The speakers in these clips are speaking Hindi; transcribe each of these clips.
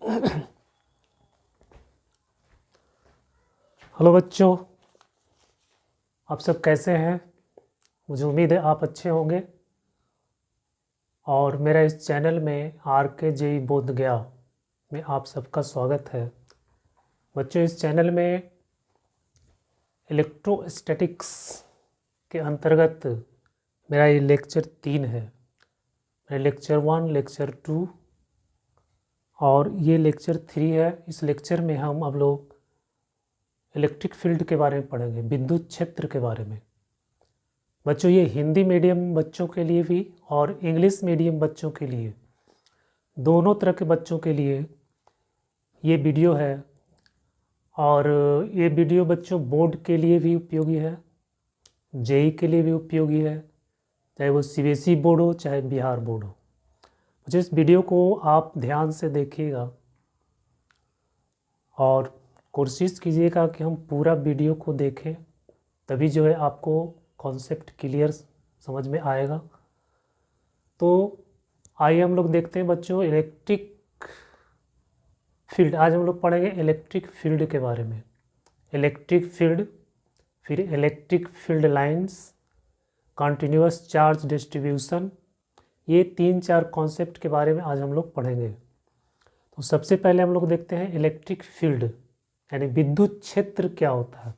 हेलो बच्चों, आप सब कैसे हैं। मुझे उम्मीद है आप अच्छे होंगे। और मेरा इस चैनल में RK बोध गया में आप सबका स्वागत है। बच्चों, इस चैनल में इलेक्ट्रोस्टैटिक्स के अंतर्गत मेरा ये लेक्चर 3 है। मेरा लेक्चर 1, लेक्चर 2 और ये लेक्चर 3 है। इस लेक्चर में हम अब लोग इलेक्ट्रिक फील्ड के बारे में पढ़ेंगे, विद्युत क्षेत्र के बारे में। बच्चों, ये हिंदी मीडियम बच्चों के लिए भी और इंग्लिश मीडियम बच्चों के लिए, दोनों तरह के बच्चों के लिए ये वीडियो है। और ये वीडियो बच्चों बोर्ड के लिए भी उपयोगी है, JEE के लिए भी उपयोगी है, चाहे वो CBSE बोर्ड हो चाहे बिहार बोर्ड हो। मुझे इस वीडियो को आप ध्यान से देखिएगा और कोशिश कीजिएगा कि हम पूरा वीडियो को देखें, तभी जो है आपको कॉन्सेप्ट क्लियर समझ में आएगा। तो आइए हम लोग देखते हैं बच्चों इलेक्ट्रिक फील्ड। आज हम लोग पढ़ेंगे इलेक्ट्रिक फील्ड के बारे में। इलेक्ट्रिक फील्ड, फिर electric field lines, continuous charge distribution, ये 3-4 कॉन्सेप्ट के बारे में आज हम लोग पढ़ेंगे। तो सबसे पहले हम लोग देखते हैं इलेक्ट्रिक फील्ड यानी विद्युत क्षेत्र क्या होता है।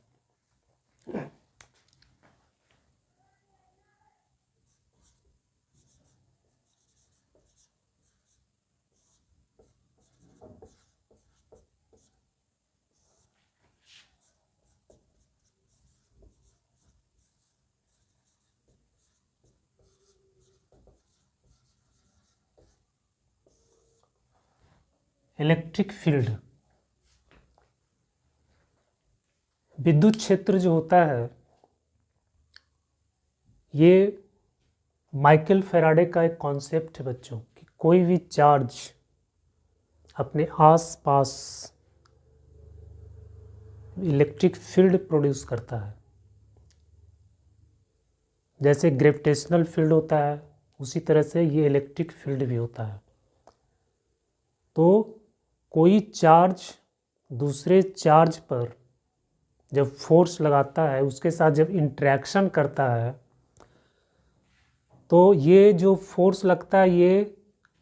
इलेक्ट्रिक फील्ड, विद्युत क्षेत्र जो होता है, ये माइकल फैराडे का एक कॉन्सेप्ट है बच्चों कि कोई भी चार्ज अपने आसपास इलेक्ट्रिक फील्ड प्रोड्यूस करता है। जैसे ग्रेविटेशनल फील्ड होता है, उसी तरह से ये इलेक्ट्रिक फील्ड भी होता है। तो कोई चार्ज दूसरे चार्ज पर जब फोर्स लगाता है, उसके साथ जब इंटरेक्शन करता है, तो ये जो फोर्स लगता है ये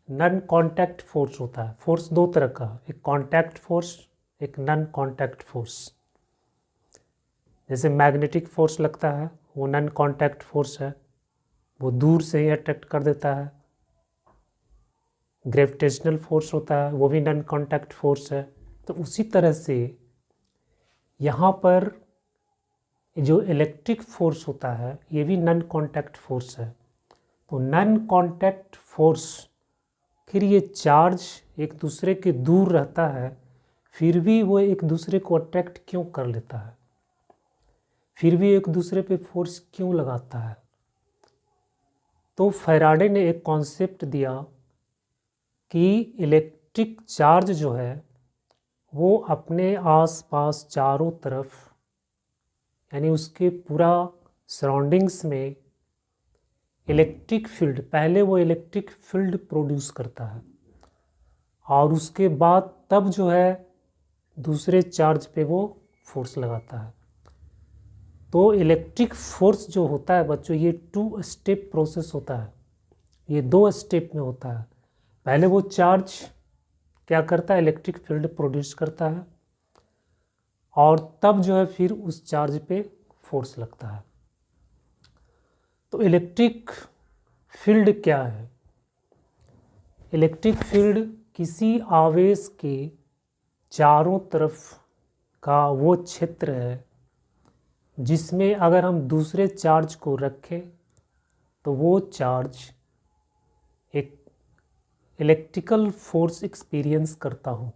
नॉन कांटेक्ट फोर्स होता है। फोर्स दो तरह का, एक कांटेक्ट फोर्स, एक नॉन कांटेक्ट फोर्स। जैसे मैग्नेटिक फोर्स लगता है, वो नॉन कांटेक्ट फोर्स है, वो दूर से ही अट्रैक्ट कर देता है। ग्रेविटेशनल फोर्स होता है, वो भी नॉन कांटेक्ट फोर्स है। तो उसी तरह से यहाँ पर जो इलेक्ट्रिक फोर्स होता है, ये भी नॉन कांटेक्ट फोर्स है। तो नॉन कांटेक्ट फोर्स, फिर ये चार्ज एक दूसरे के दूर रहता है, फिर भी वो एक दूसरे को अट्रैक्ट क्यों कर लेता है, फिर भी एक दूसरे पे फोर्स क्यों लगाता है। तो फैराडे ने एक कॉन्सेप्ट दिया कि इलेक्ट्रिक चार्ज जो है वो अपने आसपास चारों तरफ, यानी उसके पूरा सराउंडिंग्स में इलेक्ट्रिक फील्ड, पहले वो इलेक्ट्रिक फील्ड प्रोड्यूस करता है और उसके बाद तब जो है दूसरे चार्ज पे वो फोर्स लगाता है। तो इलेक्ट्रिक फोर्स जो होता है बच्चों, ये 2 स्टेप प्रोसेस होता है। ये 2 स्टेप में होता है। पहले वो चार्ज क्या करता है, इलेक्ट्रिक फील्ड प्रोड्यूस करता है और तब जो है फिर उस चार्ज पे फोर्स लगता है। तो इलेक्ट्रिक फील्ड क्या है? इलेक्ट्रिक फील्ड किसी आवेश के चारों तरफ का वो क्षेत्र है जिसमें अगर हम दूसरे चार्ज को रखें तो वो चार्ज एक इलेक्ट्रिकल फोर्स एक्सपीरियंस करता हो।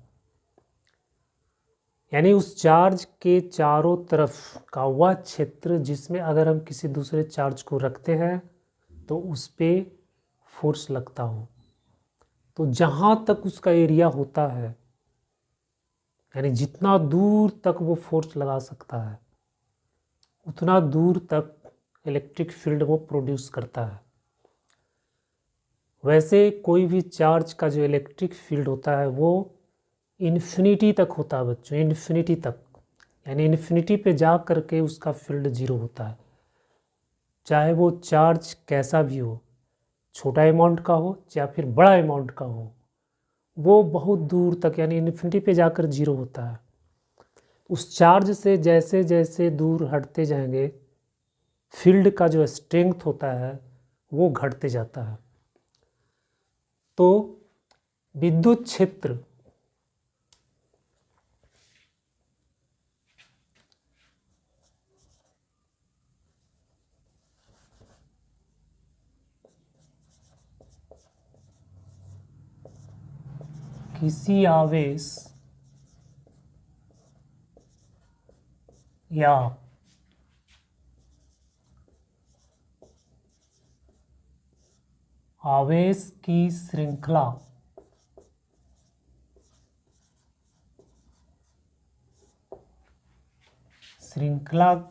यानी उस चार्ज के चारों तरफ का वह क्षेत्र जिसमें अगर हम किसी दूसरे चार्ज को रखते हैं तो उस पर फोर्स लगता हो। तो जहाँ तक उसका एरिया होता है, यानी जितना दूर तक वो फोर्स लगा सकता है, उतना दूर तक इलेक्ट्रिक फील्ड वो प्रोड्यूस करता है। वैसे कोई भी चार्ज का जो इलेक्ट्रिक फील्ड होता है वो इन्फिनिटी तक होता है बच्चों, इन्फिनिटी तक, यानी इन्फिनिटी पे जा करके उसका फील्ड जीरो होता है, चाहे वो चार्ज कैसा भी हो, छोटा अमाउंट का हो या फिर बड़ा अमाउंट का हो, वो बहुत दूर तक यानी इन्फिनिटी पे जाकर जीरो होता है। उस चार्ज से जैसे जैसे दूर हटते जाएंगे फील्ड का जो स्ट्रेंथ होता है वो घटते जाता है। तो विद्युत क्षेत्र किसी आवेश या आवेश की श्रृंखला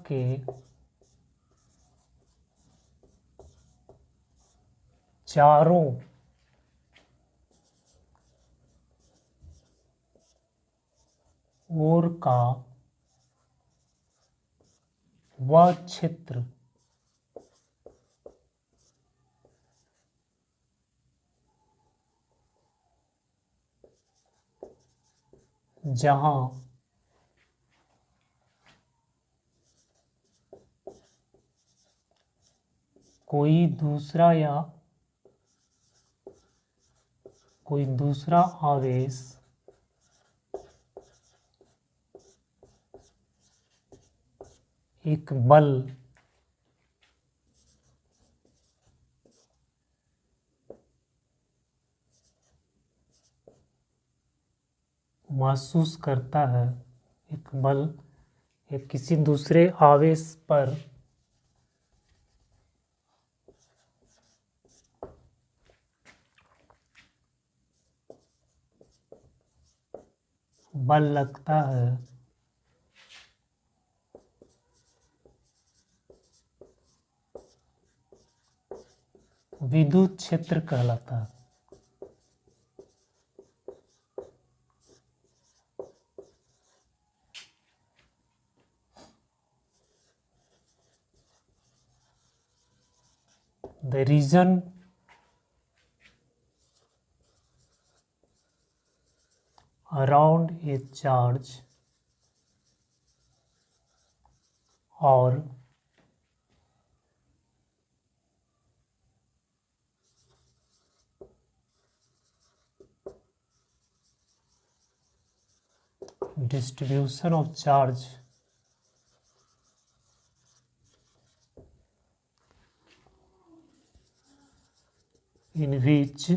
के चारों ओर का वह क्षेत्र जहां कोई दूसरा आवेश एक बल महसूस करता है, एक बल एक किसी दूसरे आवेश पर बल लगता है, विद्युत क्षेत्र कहलाता है। The region around a charge or distribution of charge in which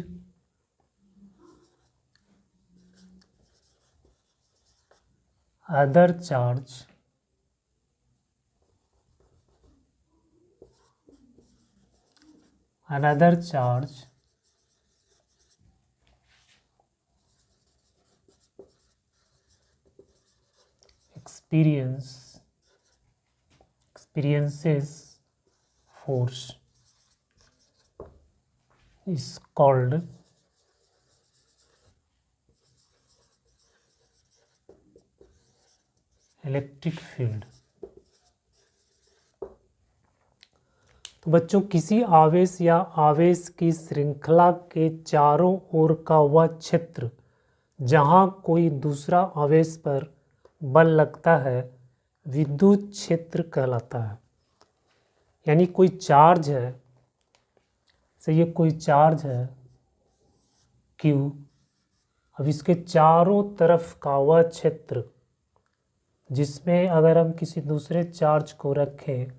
other charge another charge experiences force is called electric field. तो बच्चों किसी आवेश या आवेश की श्रृंखला के चारों ओर का वह क्षेत्र जहां कोई दूसरा आवेश पर बल लगता है विद्युत क्षेत्र कहलाता है। यानी कोई चार्ज है, से ये कोई चार्ज है Q, अब इसके चारों तरफ का वह क्षेत्र जिसमें अगर हम किसी दूसरे चार्ज को रखें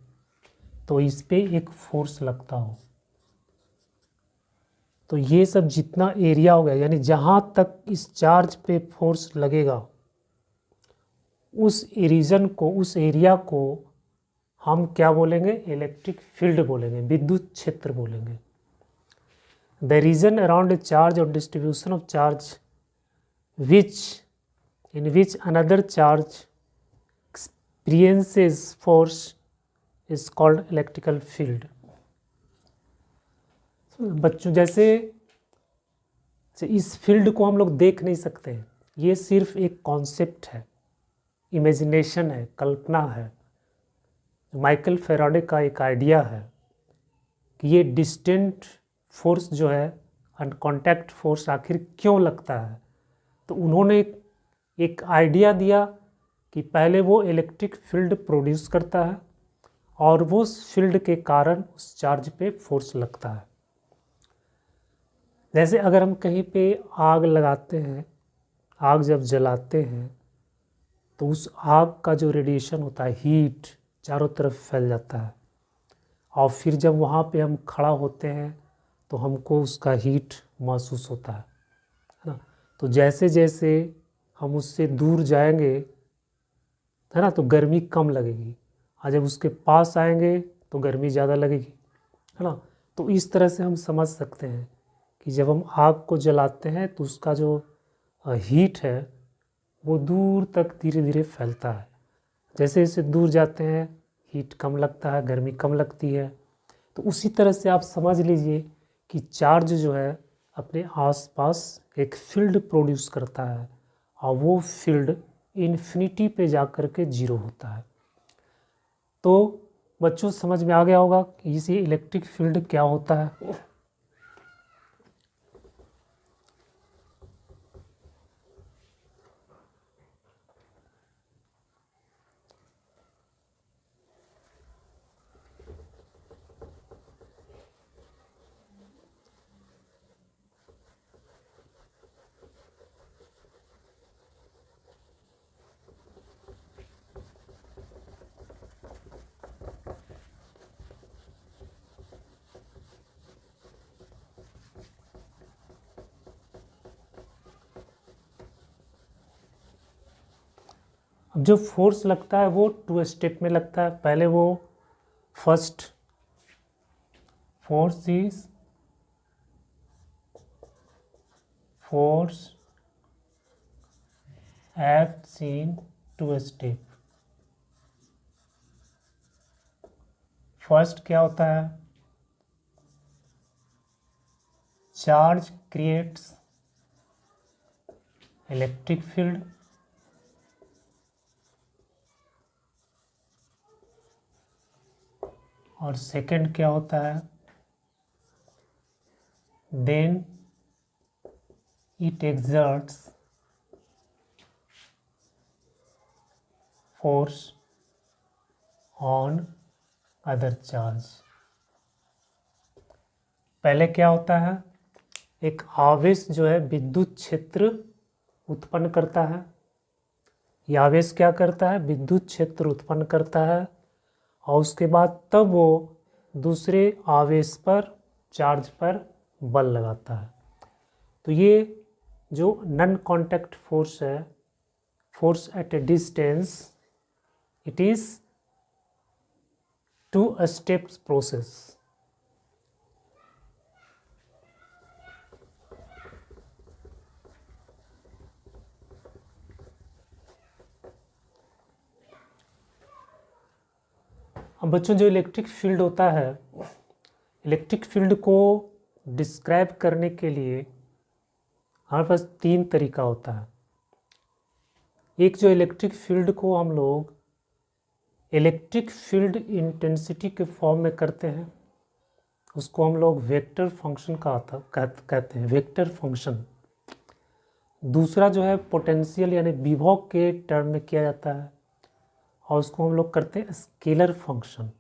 तो इस पे एक फोर्स लगता हो, तो ये सब जितना एरिया हो गया यानी जहाँ तक इस चार्ज पे फोर्स लगेगा उस रीजन को, उस एरिया को हम क्या बोलेंगे? इलेक्ट्रिक फील्ड बोलेंगे, विद्युत क्षेत्र बोलेंगे। The region around a charge or distribution of charge in which another charge experiences force is called electrical field। बच्चों जैसे इस फील्ड को हम लोग देख नहीं सकते हैं, ये सिर्फ एक कॉन्सेप्ट है, इमेजिनेशन है, कल्पना है। माइकल फेराडे का एक आइडिया है कि ये डिस्टेंट फोर्स जो है, अनकॉन्टैक्ट फोर्स आखिर क्यों लगता है। तो उन्होंने एक आइडिया दिया कि पहले वो इलेक्ट्रिक फील्ड प्रोड्यूस करता है और वो उस फील्ड के कारण उस चार्ज पे फोर्स लगता है। जैसे अगर हम कहीं पे आग लगाते हैं, आग जब जलाते हैं तो उस आग का जो रेडिएशन होता है, हीट चारों तरफ फैल जाता है और फिर जब वहाँ पे हम खड़ा होते हैं तो हमको उसका हीट महसूस होता है ना। तो जैसे जैसे हम उससे दूर जाएंगे, है ना, तो गर्मी कम लगेगी, और जब उसके पास आएंगे तो गर्मी ज़्यादा लगेगी, है ना। तो इस तरह से हम समझ सकते हैं कि जब हम आग को जलाते हैं तो उसका जो हीट है वो दूर तक धीरे धीरे फैलता है। जैसे जैसे दूर जाते हैं हीट कम लगता है, गर्मी कम लगती है। तो उसी तरह से आप समझ लीजिए कि चार्ज जो है अपने आसपास एक फील्ड प्रोड्यूस करता है और वो फील्ड इन्फिनिटी पे जा कर के जीरो होता है। तो बच्चों समझ में आ गया होगा कि इसे इलेक्ट्रिक फील्ड क्या होता है। अब जो फोर्स लगता है वो 2 स्टेप में लगता है। पहले वो first force is force acts in 2 step. First क्या होता है, चार्ज क्रिएट्स इलेक्ट्रिक फील्ड, और सेकंड क्या होता है, then it exerts force on other charge. पहले क्या होता है, एक आवेश जो है विद्युत क्षेत्र उत्पन्न करता है। यह आवेश क्या करता है, विद्युत क्षेत्र उत्पन्न करता है और उसके बाद तब वो दूसरे आवेश पर, चार्ज पर बल लगाता है। तो ये जो नॉन कॉन्टैक्ट फोर्स है, force at A distance, it is 2 steps process. अब बच्चों जो इलेक्ट्रिक फील्ड होता है, इलेक्ट्रिक फील्ड को डिस्क्राइब करने के लिए हमारे पास 3 तरीका होता है। एक जो इलेक्ट्रिक फील्ड को हम लोग इलेक्ट्रिक फील्ड इंटेंसिटी के फॉर्म में करते हैं, उसको हम लोग वेक्टर फंक्शन कहते हैं, वेक्टर फंक्शन। दूसरा जो है पोटेंशियल यानी विभव के टर्म में किया जाता है और उसको हम लोग करते हैं स्केलर फंक्शन।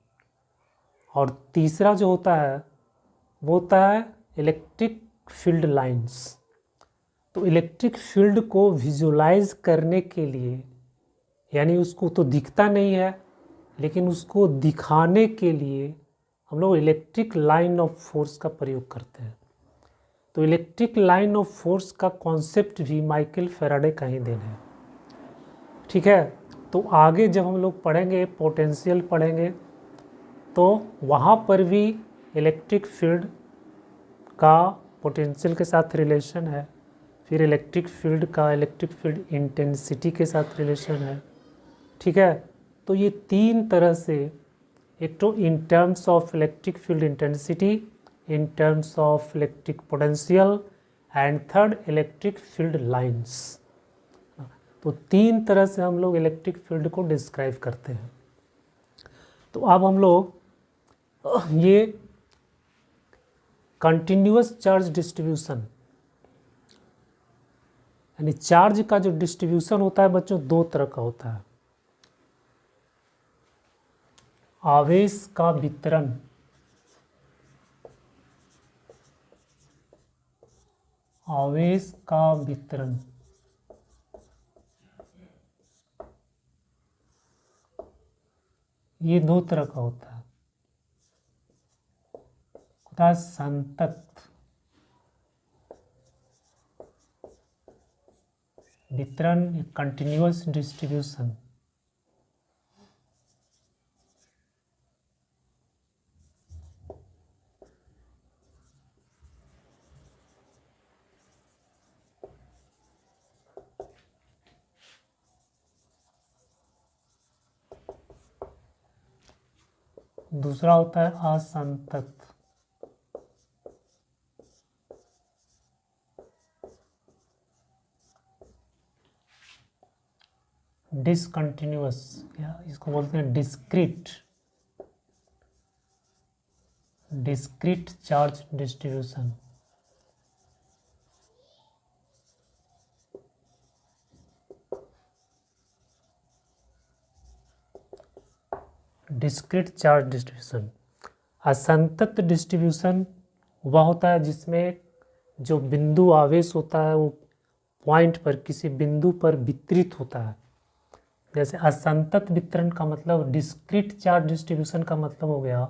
और तीसरा जो होता है वो होता है इलेक्ट्रिक फील्ड लाइंस। तो इलेक्ट्रिक फील्ड को विजुलाइज करने के लिए, यानी उसको तो दिखता नहीं है लेकिन उसको दिखाने के लिए हम लोग इलेक्ट्रिक लाइन ऑफ फोर्स का प्रयोग करते हैं। तो इलेक्ट्रिक लाइन ऑफ फोर्स का कॉन्सेप्ट भी माइकल फेराडे का ही देन है। ठीक है, तो आगे जब हम लोग पढ़ेंगे, पोटेंशियल पढ़ेंगे, तो वहाँ पर भी इलेक्ट्रिक फील्ड का पोटेंशियल के साथ रिलेशन है, फिर इलेक्ट्रिक फील्ड का इलेक्ट्रिक फील्ड इंटेंसिटी के साथ रिलेशन है। ठीक है, तो ये 3 तरह से, एक तो in terms of electric field intensity, in terms of electric potential, and third electric field lines. तो 3 तरह से हम लोग इलेक्ट्रिक फील्ड को डिस्क्राइब करते हैं। तो अब हम लोग ये कंटिन्यूअस चार्ज डिस्ट्रीब्यूशन, यानी चार्ज का जो डिस्ट्रीब्यूशन होता है बच्चों 2 तरह का होता है। आवेश का वितरण, आवेश का वितरण ये 2 तरह का होता है। संतत वितरण, कंटिन्यूअस डिस्ट्रीब्यूशन। दूसरा होता है असंतत, डिसकंटिन्यूअस, या इसको बोलते हैं discrete, discrete charge distribution. Discrete charge distribution. असंतत डिस्ट्रीब्यूशन वह होता है जिसमें जो बिंदु आवेश होता है वो पॉइंट पर, किसी बिंदु पर वितरित होता है। जैसे असंतत वितरण का मतलब, डिस्क्रीट चार्ज डिस्ट्रीब्यूशन का मतलब हो गया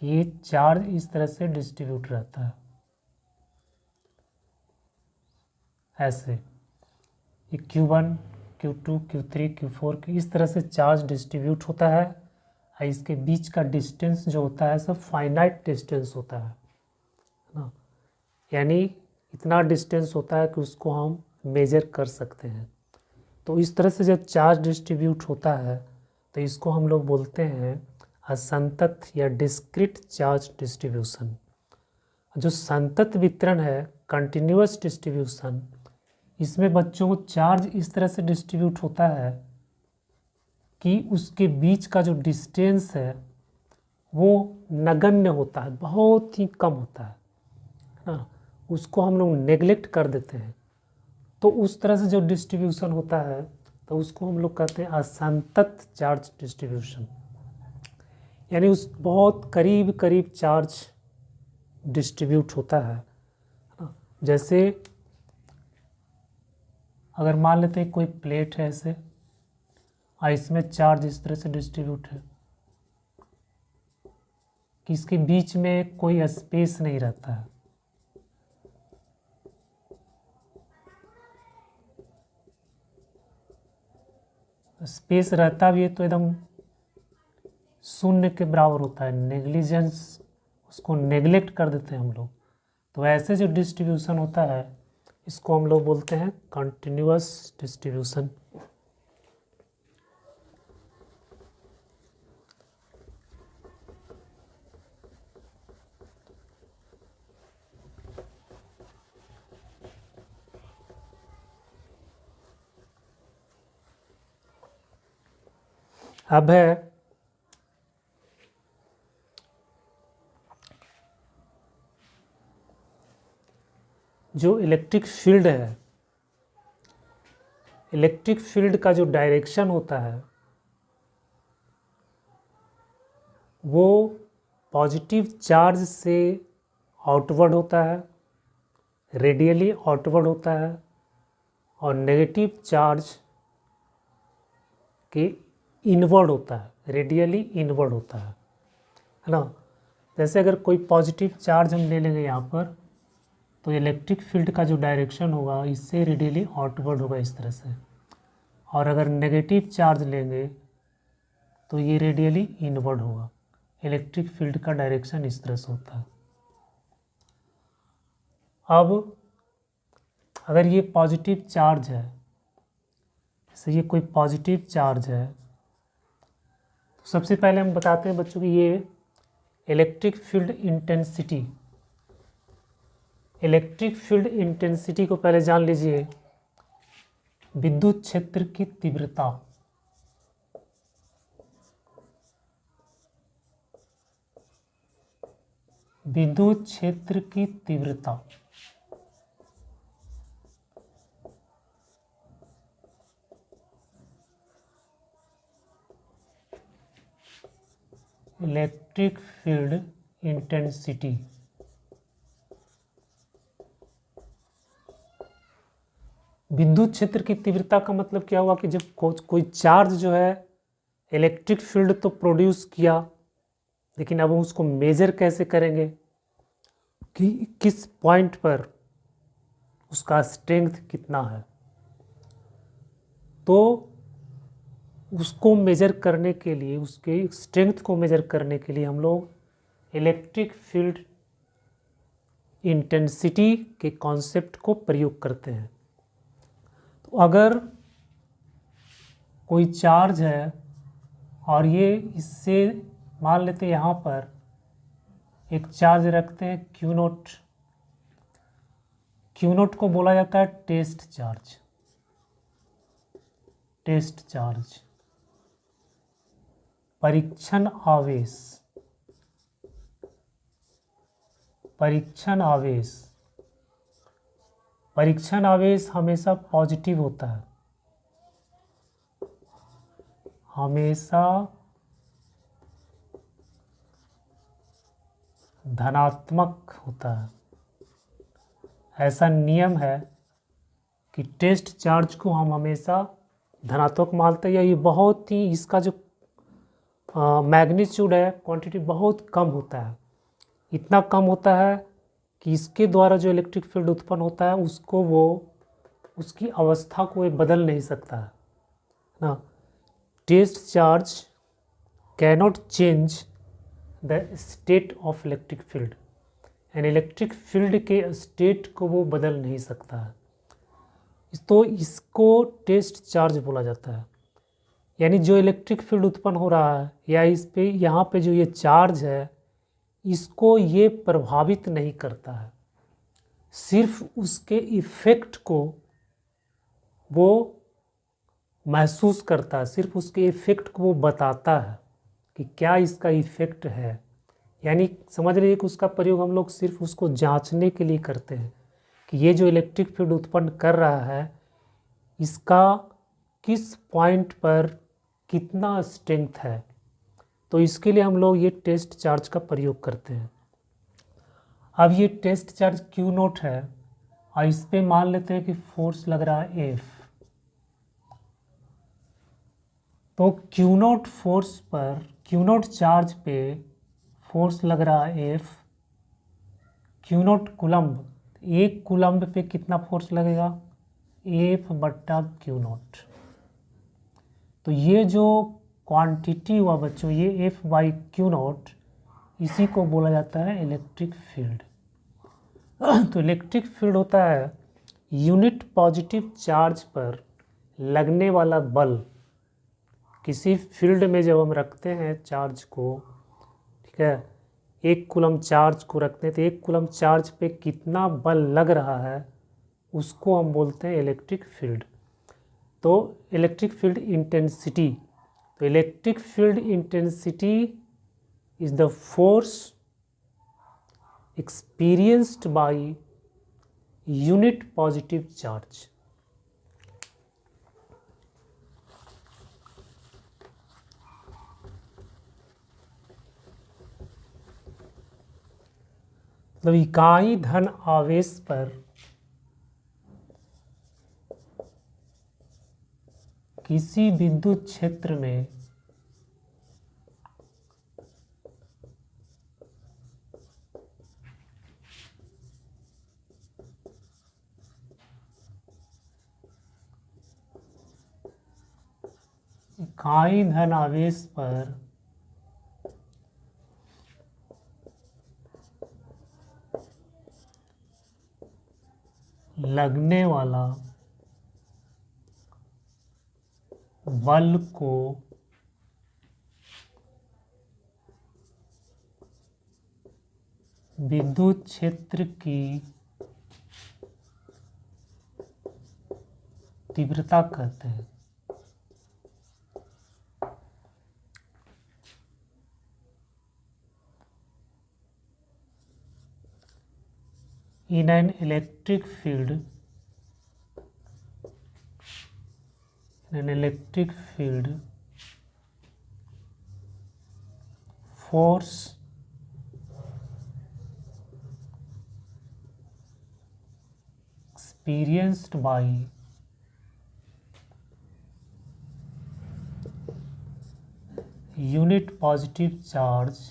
कि ये चार्ज इस तरह से डिस्ट्रीब्यूट रहता है, ऐसे ये Q1 Q2 Q3 Q4 इस तरह से चार्ज डिस्ट्रीब्यूट होता है। और इसके बीच का डिस्टेंस जो होता है सब फाइनाइट डिस्टेंस होता है ना, यानी इतना डिस्टेंस होता है कि उसको हम मेजर कर सकते हैं। तो इस तरह से जब चार्ज डिस्ट्रीब्यूट होता है तो इसको हम लोग बोलते हैं असंतत या डिस्क्रीट चार्ज डिस्ट्रीब्यूशन। जो संतत वितरण है, कंटिन्यूअस डिस्ट्रीब्यूशन, इसमें बच्चों को चार्ज इस तरह से डिस्ट्रीब्यूट होता है कि उसके बीच का जो डिस्टेंस है वो नगण्य होता है, बहुत ही कम होता है ना, उसको हम लोग नेग्लेक्ट कर देते हैं। तो उस तरह से जो डिस्ट्रीब्यूशन होता है तो उसको हम लोग कहते हैं असंतत चार्ज डिस्ट्रीब्यूशन, यानी उस बहुत करीब करीब चार्ज डिस्ट्रीब्यूट होता है ना। जैसे अगर मान लेते हैं कोई प्लेट है ऐसे, और इसमें चार्ज इस तरह से डिस्ट्रीब्यूट है कि इसके बीच में कोई स्पेस नहीं रहता है, स्पेस रहता भी है तो एकदम शून्य के बराबर होता है, नेग्लिजेंस, उसको नेग्लेक्ट कर देते हैं हम लोग। तो ऐसे जो डिस्ट्रीब्यूशन होता है इसको हम लोग बोलते हैं कंटिन्यूअस डिस्ट्रीब्यूशन। अब है जो इलेक्ट्रिक फील्ड है, इलेक्ट्रिक फील्ड का जो डायरेक्शन होता है वो पॉजिटिव चार्ज से आउटवर्ड होता है, रेडियली आउटवर्ड होता है, और नेगेटिव चार्ज के इनवर्ड होता है, रेडियली इनवर्ड होता है ना। जैसे अगर कोई पॉजिटिव चार्ज हम ले लेंगे यहाँ पर तो इलेक्ट्रिक फील्ड का जो डायरेक्शन होगा इससे रेडियली आउटवर्ड होगा इस तरह से, और अगर नेगेटिव चार्ज लेंगे तो ये रेडियली इनवर्ड होगा। इलेक्ट्रिक फील्ड का डायरेक्शन इस तरह से होता है। अब अगर ये पॉजिटिव चार्ज है, जैसे ये कोई पॉजिटिव चार्ज है, तो सबसे पहले हम बताते हैं बच्चों कि ये electric field intensity, electric field intensity को पहले जान लीजिए विद्युत क्षेत्र की तीव्रता विद्युत क्षेत्र की तीव्रता इलेक्ट्रिक फील्ड इंटेंसिटी। विद्युत क्षेत्र की तीव्रता का मतलब क्या हुआ कि जब कोई चार्ज जो है इलेक्ट्रिक फील्ड तो प्रोड्यूस किया, लेकिन अब हम उसको मेजर कैसे करेंगे कि किस पॉइंट पर उसका स्ट्रेंथ कितना है। तो उसको मेजर करने के लिए, उसके स्ट्रेंथ को मेजर करने के लिए हम लोग इलेक्ट्रिक फील्ड इंटेंसिटी के कॉन्सेप्ट को प्रयोग करते हैं। तो अगर कोई चार्ज है और ये इससे मान लेते हैं यहाँ पर एक चार्ज रखते हैं Q0। Q0 को बोला जाता है टेस्ट चार्ज। टेस्ट चार्ज परीक्षण आवेश। परीक्षण आवेश परीक्षण आवेश हमेशा पॉजिटिव होता है, हमेशा धनात्मक होता है। ऐसा नियम है कि टेस्ट चार्ज को हम हमेशा धनात्मक मानते हैं, या ये बहुत ही इसका जो मैग्नीट्यूड है, क्वांटिटी बहुत कम होता है। इतना कम होता है कि इसके द्वारा जो इलेक्ट्रिक फील्ड उत्पन्न होता है उसको वो उसकी अवस्था को ये बदल नहीं सकता है ना। Test charge cannot change the state of electric field, यानी इलेक्ट्रिक फील्ड के स्टेट को वो बदल नहीं सकता है। तो इसको टेस्ट चार्ज बोला जाता है। यानी जो इलेक्ट्रिक फील्ड उत्पन्न हो रहा है या इस पे यहाँ पे जो ये चार्ज है इसको ये प्रभावित नहीं करता है, सिर्फ उसके इफ़ेक्ट को वो महसूस करता है, सिर्फ उसके इफ़ेक्ट को वो बताता है कि क्या इसका इफ़ेक्ट है। यानी समझ रही है कि उसका प्रयोग हम लोग सिर्फ उसको जांचने के लिए करते हैं कि ये जो इलेक्ट्रिक फील्ड उत्पन्न कर रहा है इसका किस पॉइंट पर कितना स्ट्रेंथ है। तो इसके लिए हम लोग ये टेस्ट चार्ज का प्रयोग करते हैं। अब ये टेस्ट चार्ज Q0 है और इस पे मान लेते हैं कि फोर्स लग रहा है F। तो Q0 फोर्स पर, Q0 चार्ज पे फोर्स लग रहा है F। Q0 कूलम्ब, एक कूलम्ब पे कितना फोर्स लगेगा, F बट्टा Q0। तो ये जो क्वांटिटी हुआ बच्चों, ये F बाई Q0, इसी को बोला जाता है इलेक्ट्रिक फील्ड। तो इलेक्ट्रिक फील्ड होता है यूनिट पॉजिटिव चार्ज पर लगने वाला बल। किसी फील्ड में जब हम रखते हैं चार्ज को, ठीक है, एक कूलम चार्ज को रखते हैं तो एक कूलम चार्ज पे कितना बल लग रहा है उसको हम बोलते हैं इलेक्ट्रिक फील्ड। तो इलेक्ट्रिक फील्ड इंटेंसिटी, तो electric field intensity is the force experienced by unit positive charge। मतलब इकाई धन आवेश पर किसी विद्युत क्षेत्र में इकाई धन आवेश पर लगने वाला बल को विद्युत क्षेत्र की तीव्रता कहते हैं। In an electric field, force experienced by unit positive charge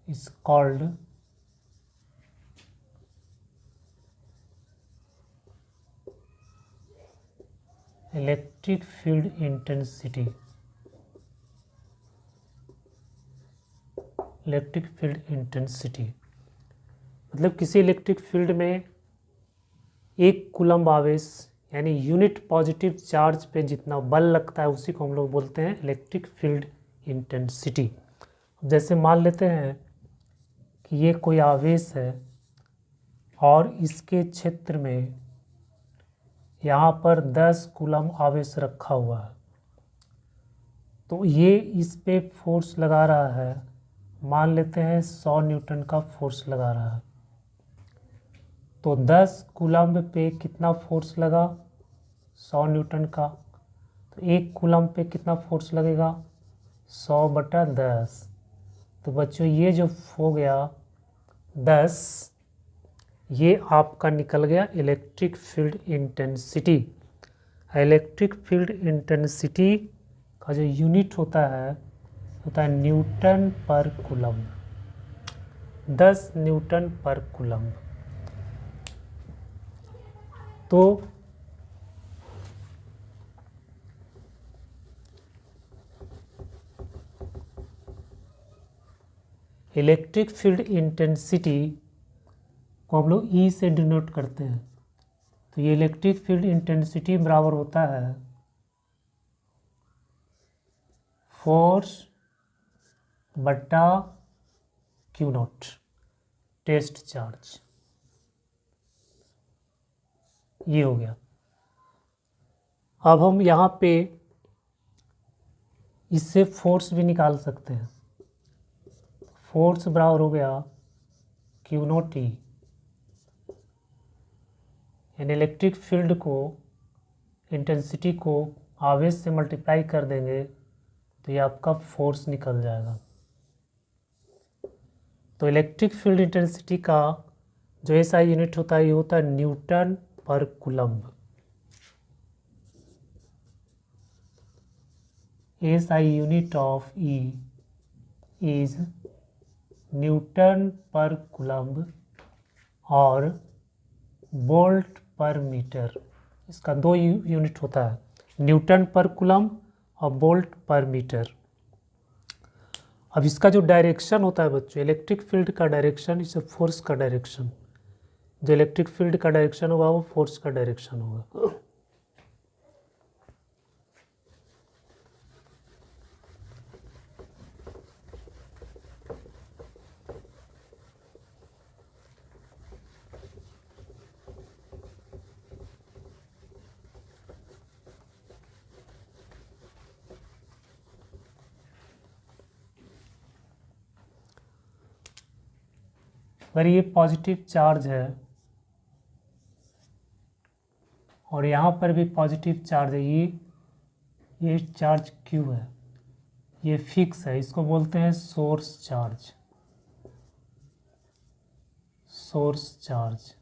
is called electric field intensity. Electric field intensity मतलब किसी इलेक्ट्रिक फील्ड में एक कूलम्ब आवेश यानी यूनिट पॉजिटिव चार्ज पे जितना बल लगता है उसी को हम लोग बोलते हैं इलेक्ट्रिक फील्ड इंटेंसिटी। जैसे मान लेते हैं कि ये कोई आवेश है और इसके क्षेत्र में यहाँ पर 10 कूलम्ब आवेश रखा हुआ है, तो ये इस पे फोर्स लगा रहा है, मान लेते हैं 100 न्यूटन का फोर्स लगा रहा है। तो 10 कूलम्ब पे कितना फोर्स लगा, 100 न्यूटन का। तो एक कूलम्ब पे कितना फोर्स लगेगा, 100/10। तो बच्चों ये जो हो गया 10, ये आपका निकल गया electric field intensity. Electric field intensity का जो यूनिट होता है न्यूटन पर कूलम्ब, 10 न्यूटन पर कूलम्ब। तो इलेक्ट्रिक फील्ड इंटेंसिटी को हम लोग ई से डिनोट करते हैं। तो ये इलेक्ट्रिक फील्ड इंटेंसिटी बराबर होता है फोर्स बटा क्यू नॉट टेस्ट चार्ज। ये हो गया। अब हम यहाँ पे इससे फोर्स भी निकाल सकते हैं। फोर्स बराबर हो गया क्यू नॉट ई, यानी इलेक्ट्रिक फील्ड को इंटेंसिटी को आवेश से मल्टीप्लाई कर देंगे तो ये आपका फोर्स निकल जाएगा। तो इलेक्ट्रिक फील्ड इंटेंसिटी का जो एसआई यूनिट होता है ये होता है न्यूटन पर coulomb. SI unit of E is Newton पर कूलम्ब और वोल्ट पर मीटर। इसका 2 यूनिट होता है, न्यूटन पर कूलम्ब और वोल्ट पर मीटर। अब इसका जो डायरेक्शन होता है बच्चों, इलेक्ट्रिक फील्ड का डायरेक्शन, इसे फोर्स का डायरेक्शन, जो इलेक्ट्रिक फील्ड का डायरेक्शन होगा वो फोर्स का डायरेक्शन होगा। अगर ये पॉजिटिव चार्ज है और यहाँ पर भी पॉजिटिव चार्ज है, ये चार्ज Q है, ये फिक्स है, इसको बोलते हैं source charge. Source charge,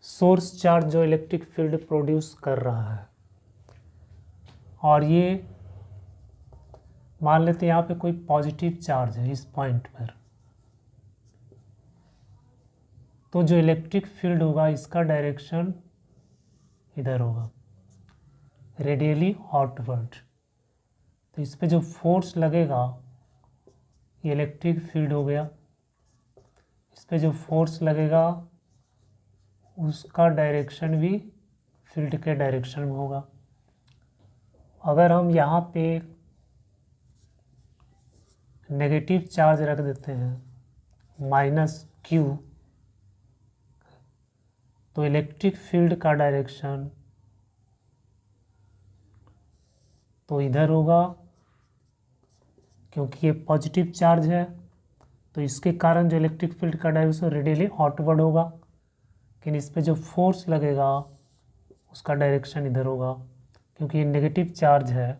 source charge जो इलेक्ट्रिक फील्ड प्रोड्यूस कर रहा है। और ये मान लेते हैं यहाँ पे कोई पॉजिटिव चार्ज है इस पॉइंट पर, तो जो इलेक्ट्रिक फील्ड होगा इसका डायरेक्शन इधर होगा, रेडियली आउटवर्ड। तो इस पे जो फोर्स लगेगा ये इलेक्ट्रिक फील्ड हो गया, इस पे जो फोर्स लगेगा उसका डायरेक्शन भी फील्ड के डायरेक्शन में होगा। अगर हम यहाँ पे नेगेटिव चार्ज रख देते हैं -Q, तो इलेक्ट्रिक फील्ड का डायरेक्शन तो इधर होगा, क्योंकि ये पॉजिटिव चार्ज है तो इसके कारण जो इलेक्ट्रिक फील्ड का डायरेक्शन रेडियली आउटवर्ड होगा, लेकिन इस पर जो फोर्स लगेगा उसका डायरेक्शन इधर होगा, क्योंकि ये नेगेटिव चार्ज है।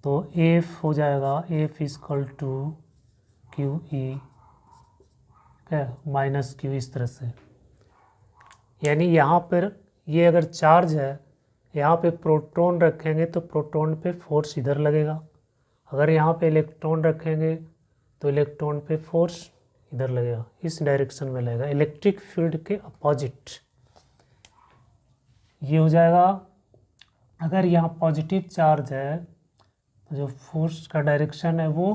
तो F हो जाएगा F equal to Q E, क्या माइनस क्यू, इस तरह से। यानी यहाँ पर ये अगर चार्ज है, यहाँ पे प्रोटॉन रखेंगे तो प्रोटॉन पे फोर्स इधर लगेगा, अगर यहाँ पे इलेक्ट्रॉन रखेंगे तो इलेक्ट्रॉन पे फोर्स इधर लगेगा, इस डायरेक्शन में लगेगा, इलेक्ट्रिक फील्ड के अपोजिट। ये हो जाएगा, अगर यहाँ पॉजिटिव चार्ज है तो जो फोर्स का डायरेक्शन है वो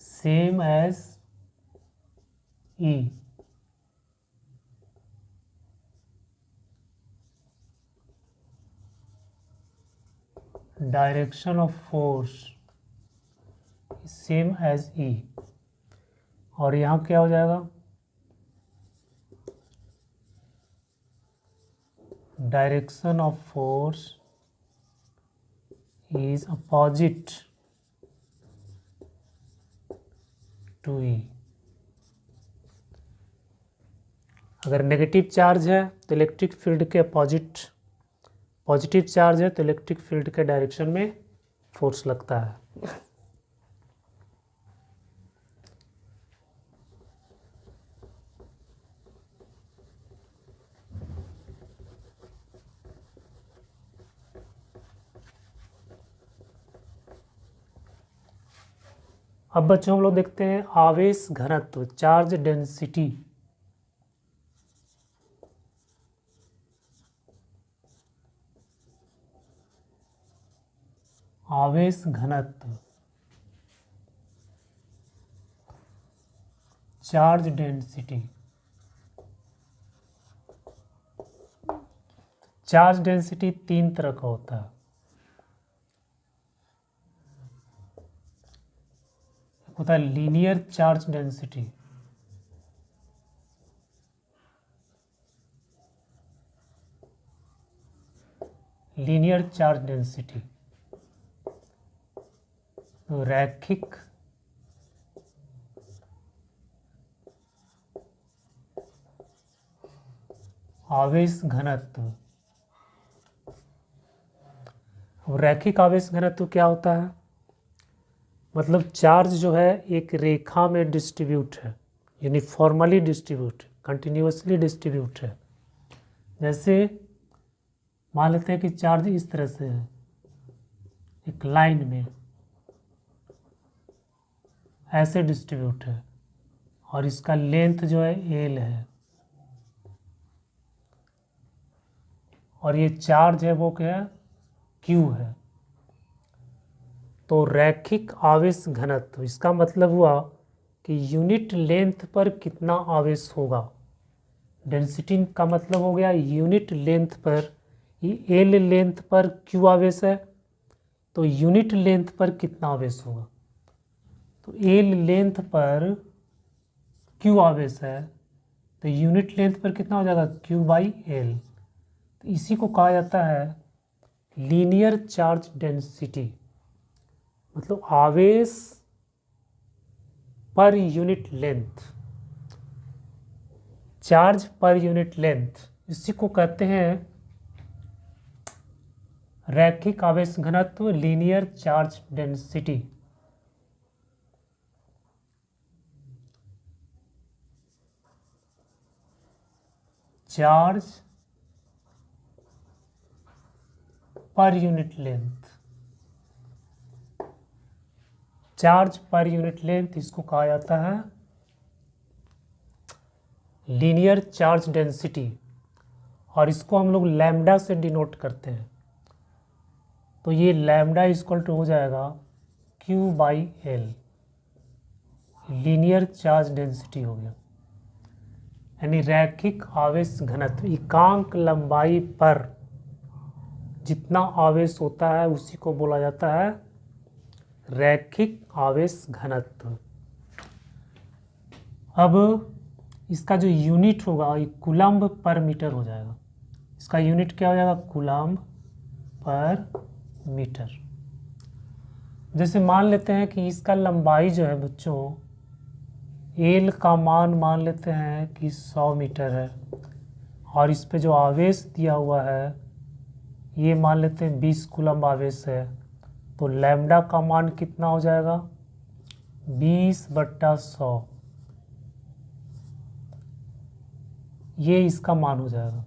same as E, direction of force same as E. और यहाँ क्या हो जाएगा, direction of force is opposite to E. अगर नेगेटिव चार्ज है तो इलेक्ट्रिक फील्ड के अपोजिट, पॉजिटिव चार्ज है तो इलेक्ट्रिक फील्ड के डायरेक्शन में फोर्स लगता है। अब बच्चों हम लोग देखते हैं आवेश घनत्व, चार्ज डेंसिटी। आवेश घनत्व, चार्ज डेंसिटी। चार्ज डेंसिटी तीन तरह का होता है, होता है linear charge density, linear charge density, रैखिक आवेश घनत्व। रैखिक आवेश घनत्व क्या होता है, मतलब चार्ज जो है एक रेखा में डिस्ट्रीब्यूट है, यूनिफॉर्मली डिस्ट्रीब्यूट, कंटिन्यूअसली डिस्ट्रीब्यूट है। जैसे मान लेते हैं कि चार्ज इस तरह से है, एक लाइन में ऐसे डिस्ट्रीब्यूट है, और इसका लेंथ जो है एल है, और ये चार्ज है वो क्या है, क्यू है। तो रैखिक आवेश घनत्व, इसका मतलब हुआ कि यूनिट लेंथ पर कितना आवेश होगा। डेंसिटी का मतलब हो गया यूनिट लेंथ पर, ये एल लेंथ पर क्यू आवेश है, तो यूनिट लेंथ पर कितना आवेश होगा। तो एल लेंथ पर क्यू आवेश है, तो यूनिट लेंथ पर कितना हो जाएगा, क्यू बाई एल। तो इसी को कहा जाता है लीनियर चार्ज डेंसिटी, मतलब आवेश per unit length, charge per unit length, इसी को कहते हैं रैखिक आवेश घनत्व, linear charge density. Charge per unit length, charge per unit length, इसको कहा जाता है लीनियर चार्ज डेंसिटी, और इसको हम लोग लैम्डा से डिनोट करते हैं। तो ये लैम्डा इक्वल टू हो जाएगा Q by L, linear charge density हो गया। यानी रैखिक आवेश घनत्व, एकांक लंबाई पर जितना आवेश होता है उसी को बोला जाता है रैखिक आवेश घनत्व। अब इसका जो यूनिट होगा ये कूलम्ब पर मीटर हो जाएगा। इसका यूनिट क्या हो जाएगा? कूलम्ब पर मीटर। जैसे मान लेते हैं कि इसका लंबाई जो है बच्चों, एल का मान लेते हैं कि 100 मीटर है, और इस पे जो आवेश दिया हुआ है ये मान लेते हैं 20 कूलम्ब आवेश है, तो लैम्डा का मान कितना हो जाएगा? 20/100, ये इसका मान हो जाएगा।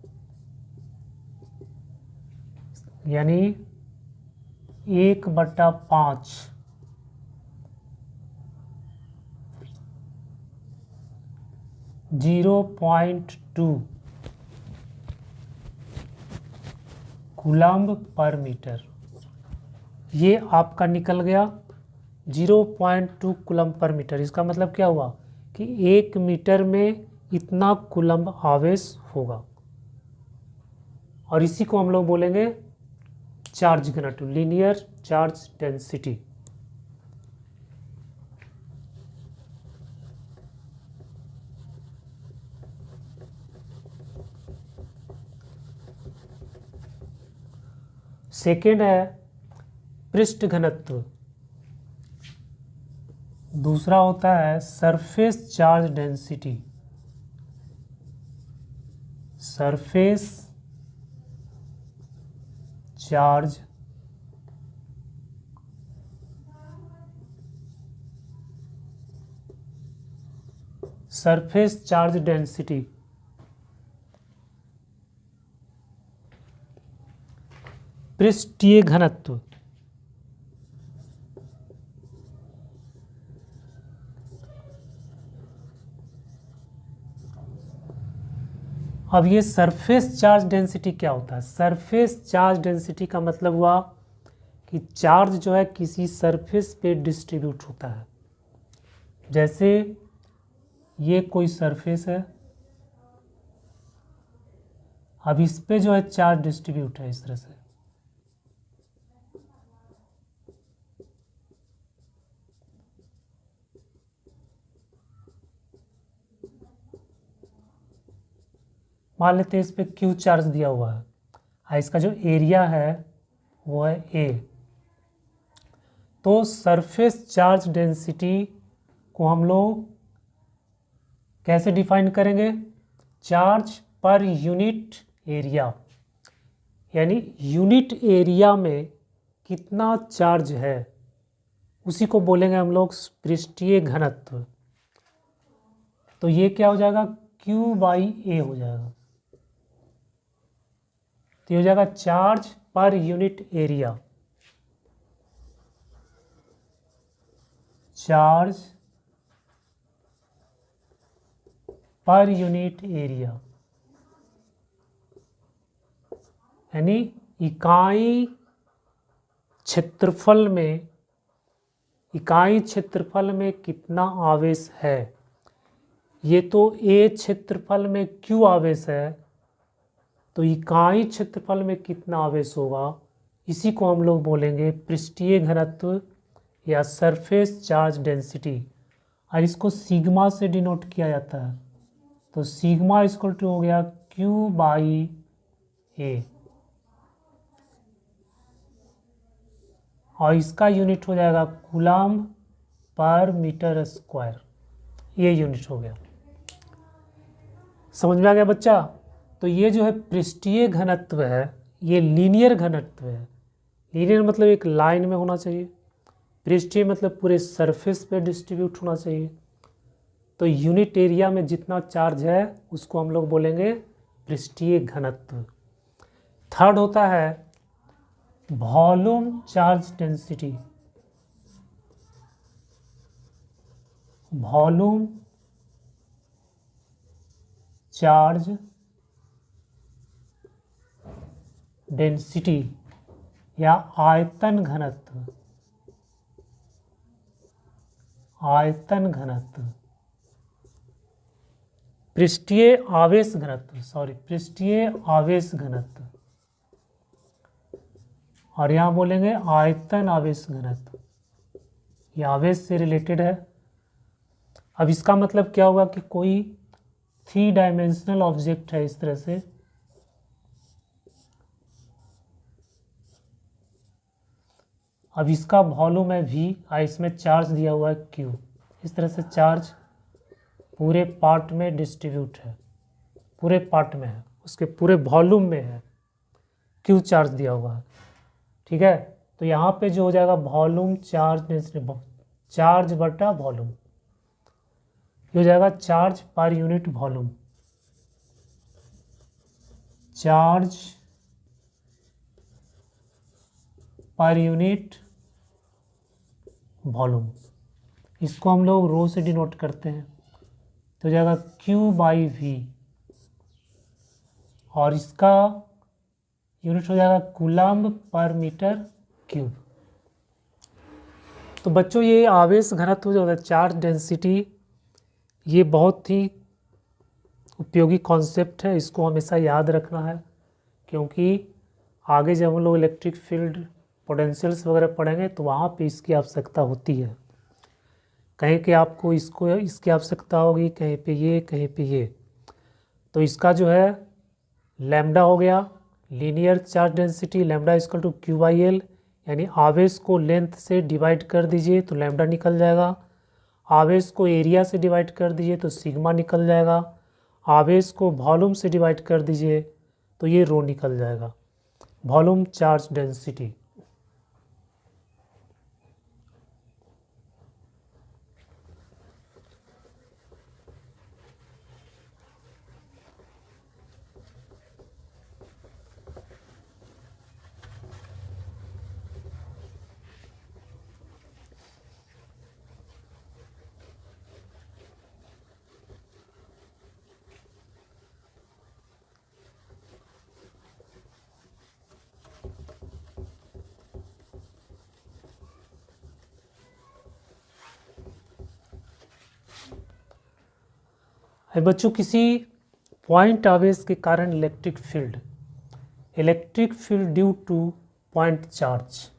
यानी 1/5 0.2 कूलम्ब पर मीटर। ये आपका निकल गया 0.2 कूलम्ब पर मीटर। इसका मतलब क्या हुआ कि 1 मीटर में इतना कूलम्ब आवेश होगा, और इसी को हम लोग बोलेंगे चार्ज घनत्व, लीनियर चार्ज डेंसिटी। सेकेंड है पृष्ठ घनत्व। दूसरा होता है surface charge density. Surface charge density. पृष्ठीय घनत्व। अब ये सरफेस चार्ज डेंसिटी क्या होता है? सरफेस चार्ज डेंसिटी का मतलब हुआ कि चार्ज जो है किसी सरफेस पे डिस्ट्रीब्यूट होता है। जैसे ये कोई सरफेस है, अब इस पे जो है चार्ज डिस्ट्रीब्यूट है इस तरह से। मान लेते हैं इस पे क्यू चार्ज दिया हुआ है, और इसका जो एरिया है वो है ए। तो सरफेस चार्ज डेंसिटी को हम लोग कैसे डिफाइन करेंगे? चार्ज पर यूनिट एरिया, यानी यूनिट एरिया में कितना चार्ज है उसी को बोलेंगे हम लोग पृष्ठीय घनत्व। तो ये क्या हो जाएगा? Q/A हो जाएगा। तो ये हो जाएगा charge per unit area. Charge per unit area, यानी इकाई क्षेत्रफल में कितना आवेश है। ये तो ए क्षेत्रफल में क्यू आवेश है, तो इकाई क्षेत्रफल में कितना आवेश होगा इसी को हम लोग बोलेंगे पृष्ठीय घनत्व या सरफेस चार्ज डेंसिटी। और इसको सिग्मा से डिनोट किया जाता है। तो सिग्मा इक्वल टू हो गया Q/A, और इसका यूनिट हो जाएगा कूलम्ब पर मीटर स्क्वायर। ये यूनिट हो गया। समझ में आ गया बच्चा? तो ये जो है पृष्ठीय घनत्व है, ये लीनियर घनत्व है। लीनियर मतलब एक लाइन में होना चाहिए, पृष्ठीय मतलब पूरे सरफेस पे डिस्ट्रीब्यूट होना चाहिए। तो यूनिट एरिया में जितना चार्ज है उसको हम लोग बोलेंगे पृष्ठीय घनत्व। थर्ड होता है volume charge density. Volume charge density या आयतन घनत्व। आयतन घनत्व, पृष्ठीय आवेश घनत्व, और यहाँ बोलेंगे आयतन आवेश घनत्व। ये आवेश से रिलेटेड है। अब इसका मतलब क्या होगा कि कोई 3 डायमेंशनल ऑब्जेक्ट है इस तरह से, अब इसका वॉल्यूम है v और इसमें चार्ज दिया हुआ है q। इस तरह से चार्ज पूरे पार्ट में डिस्ट्रीब्यूट है, पूरे पार्ट में है, उसके पूरे वॉल्यूम में है, q चार्ज दिया हुआ है। ठीक है, तो यहाँ पे जो हो जाएगा वॉल्यूम चार्ज बटा वॉल्यूम, ये हो जाएगा charge per unit volume, charge per unit volume. इसको हम लोग रो से डिनोट करते हैं, तो हो जाएगा Q बाई वी, और इसका यूनिट हो जाएगा कूलम्ब पर मीटर क्यूब। तो बच्चों ये आवेश घनत्व जो है, चार्ज डेंसिटी, ये बहुत ही उपयोगी कॉन्सेप्ट है, इसको हमेशा याद रखना है, क्योंकि आगे जब हम लोग इलेक्ट्रिक फील्ड पोटेंशियल्स वगैरह पढ़ेंगे तो वहाँ पे इसकी आवश्यकता होती है। कहीं कि आपको इसकी आवश्यकता होगी, कहीं पे ये, कहीं पे ये। तो इसका जो है लैम्डा हो गया linear charge density, lambda equal to Q by L, यानी आवेश को लेंथ से डिवाइड कर दीजिए तो लैम्डा निकल जाएगा, आवेश को एरिया से डिवाइड कर दीजिए तो सिग्मा निकल जाएगा, आवेश को वॉल्यूम से डिवाइड कर दीजिए तो ये रो निकल जाएगा, वॉल्यूम चार्ज डेंसिटी। बच्चों किसी पॉइंट आवेश के कारण electric field due two point charge,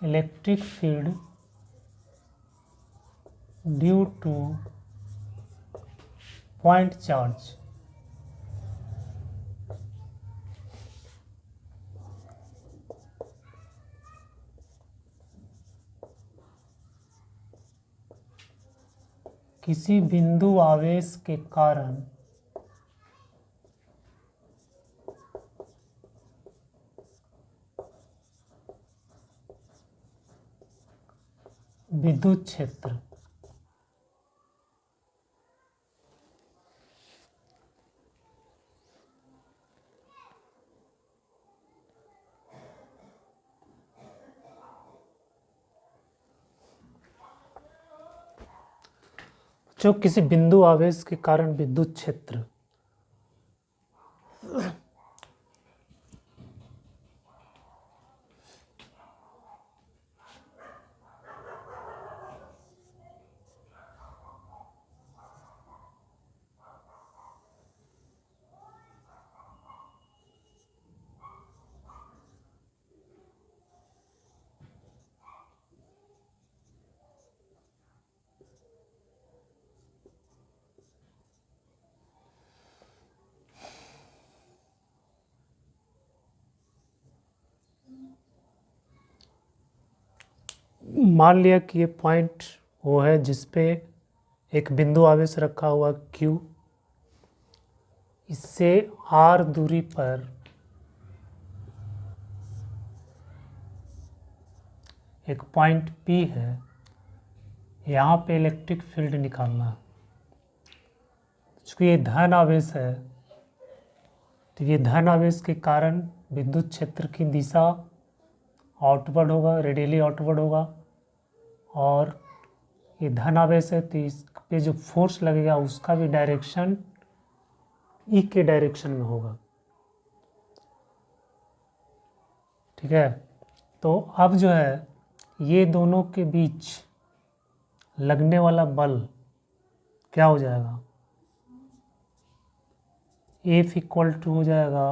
electric field due two point charge, किसी बिंदु आवेश के कारण विद्युत क्षेत्र जो किसी बिंदु आवेश के कारण विद्युत क्षेत्र मान लिया कि ये पॉइंट वो है जिस पे एक बिंदु आवेश रखा हुआ Q, इससे R दूरी पर एक पॉइंट P है, यहाँ पे इलेक्ट्रिक फील्ड निकालना है। चूँकि ये धन आवेश है तो ये धन आवेश के कारण विद्युत क्षेत्र की दिशा आउटवर्ड होगा, रेडियली आउटवर्ड होगा, और ये धन आवेश है तो इस पे जो फोर्स लगेगा उसका भी डायरेक्शन ई के डायरेक्शन में होगा। ठीक है, तो अब जो है ये दोनों के बीच लगने वाला बल क्या हो जाएगा, F इक्वल टू हो जाएगा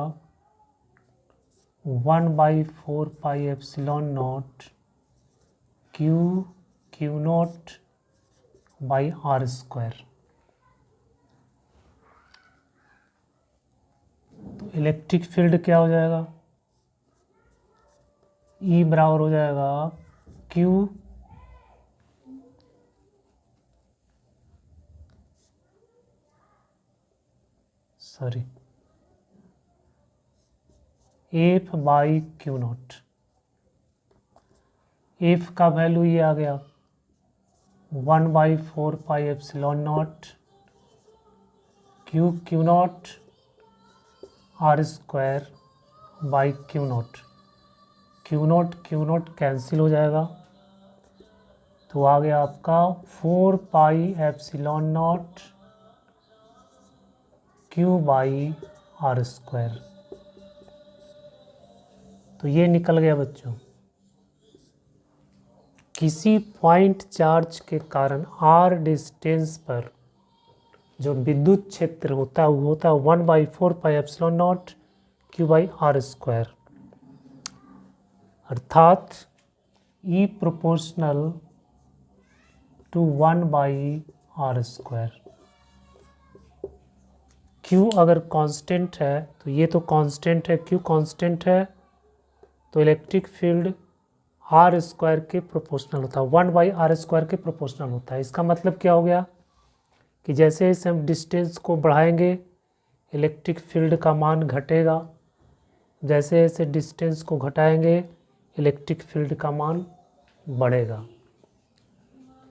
1/4πε0 Q0/r²। तो इलेक्ट्रिक फील्ड क्या हो जाएगा, E बराबर हो जाएगा F/Q0। F का वैल्यू ये आ गया 1/4πε0 Q0r²/Q0। Q0 कैंसिल हो जाएगा, तो आ गया आपका 4πε0 Q/r²। तो ये निकल गया बच्चों। किसी पॉइंट चार्ज के कारण r डिस्टेंस पर जो विद्युत क्षेत्र होता है वो होता है 1/4πε0 Q/r², अर्थात E proportional to 1/r²। Q अगर कांस्टेंट है तो ये तो कांस्टेंट है, Q कांस्टेंट है, तो इलेक्ट्रिक फील्ड r² के प्रोपोर्शनल होता है, 1/r² के प्रोपोर्शनल होता है। इसका मतलब क्या हो गया कि जैसे जैसे हम डिस्टेंस को बढ़ाएंगे इलेक्ट्रिक फील्ड का मान घटेगा, जैसे जैसे डिस्टेंस को घटाएंगे इलेक्ट्रिक फील्ड का मान बढ़ेगा।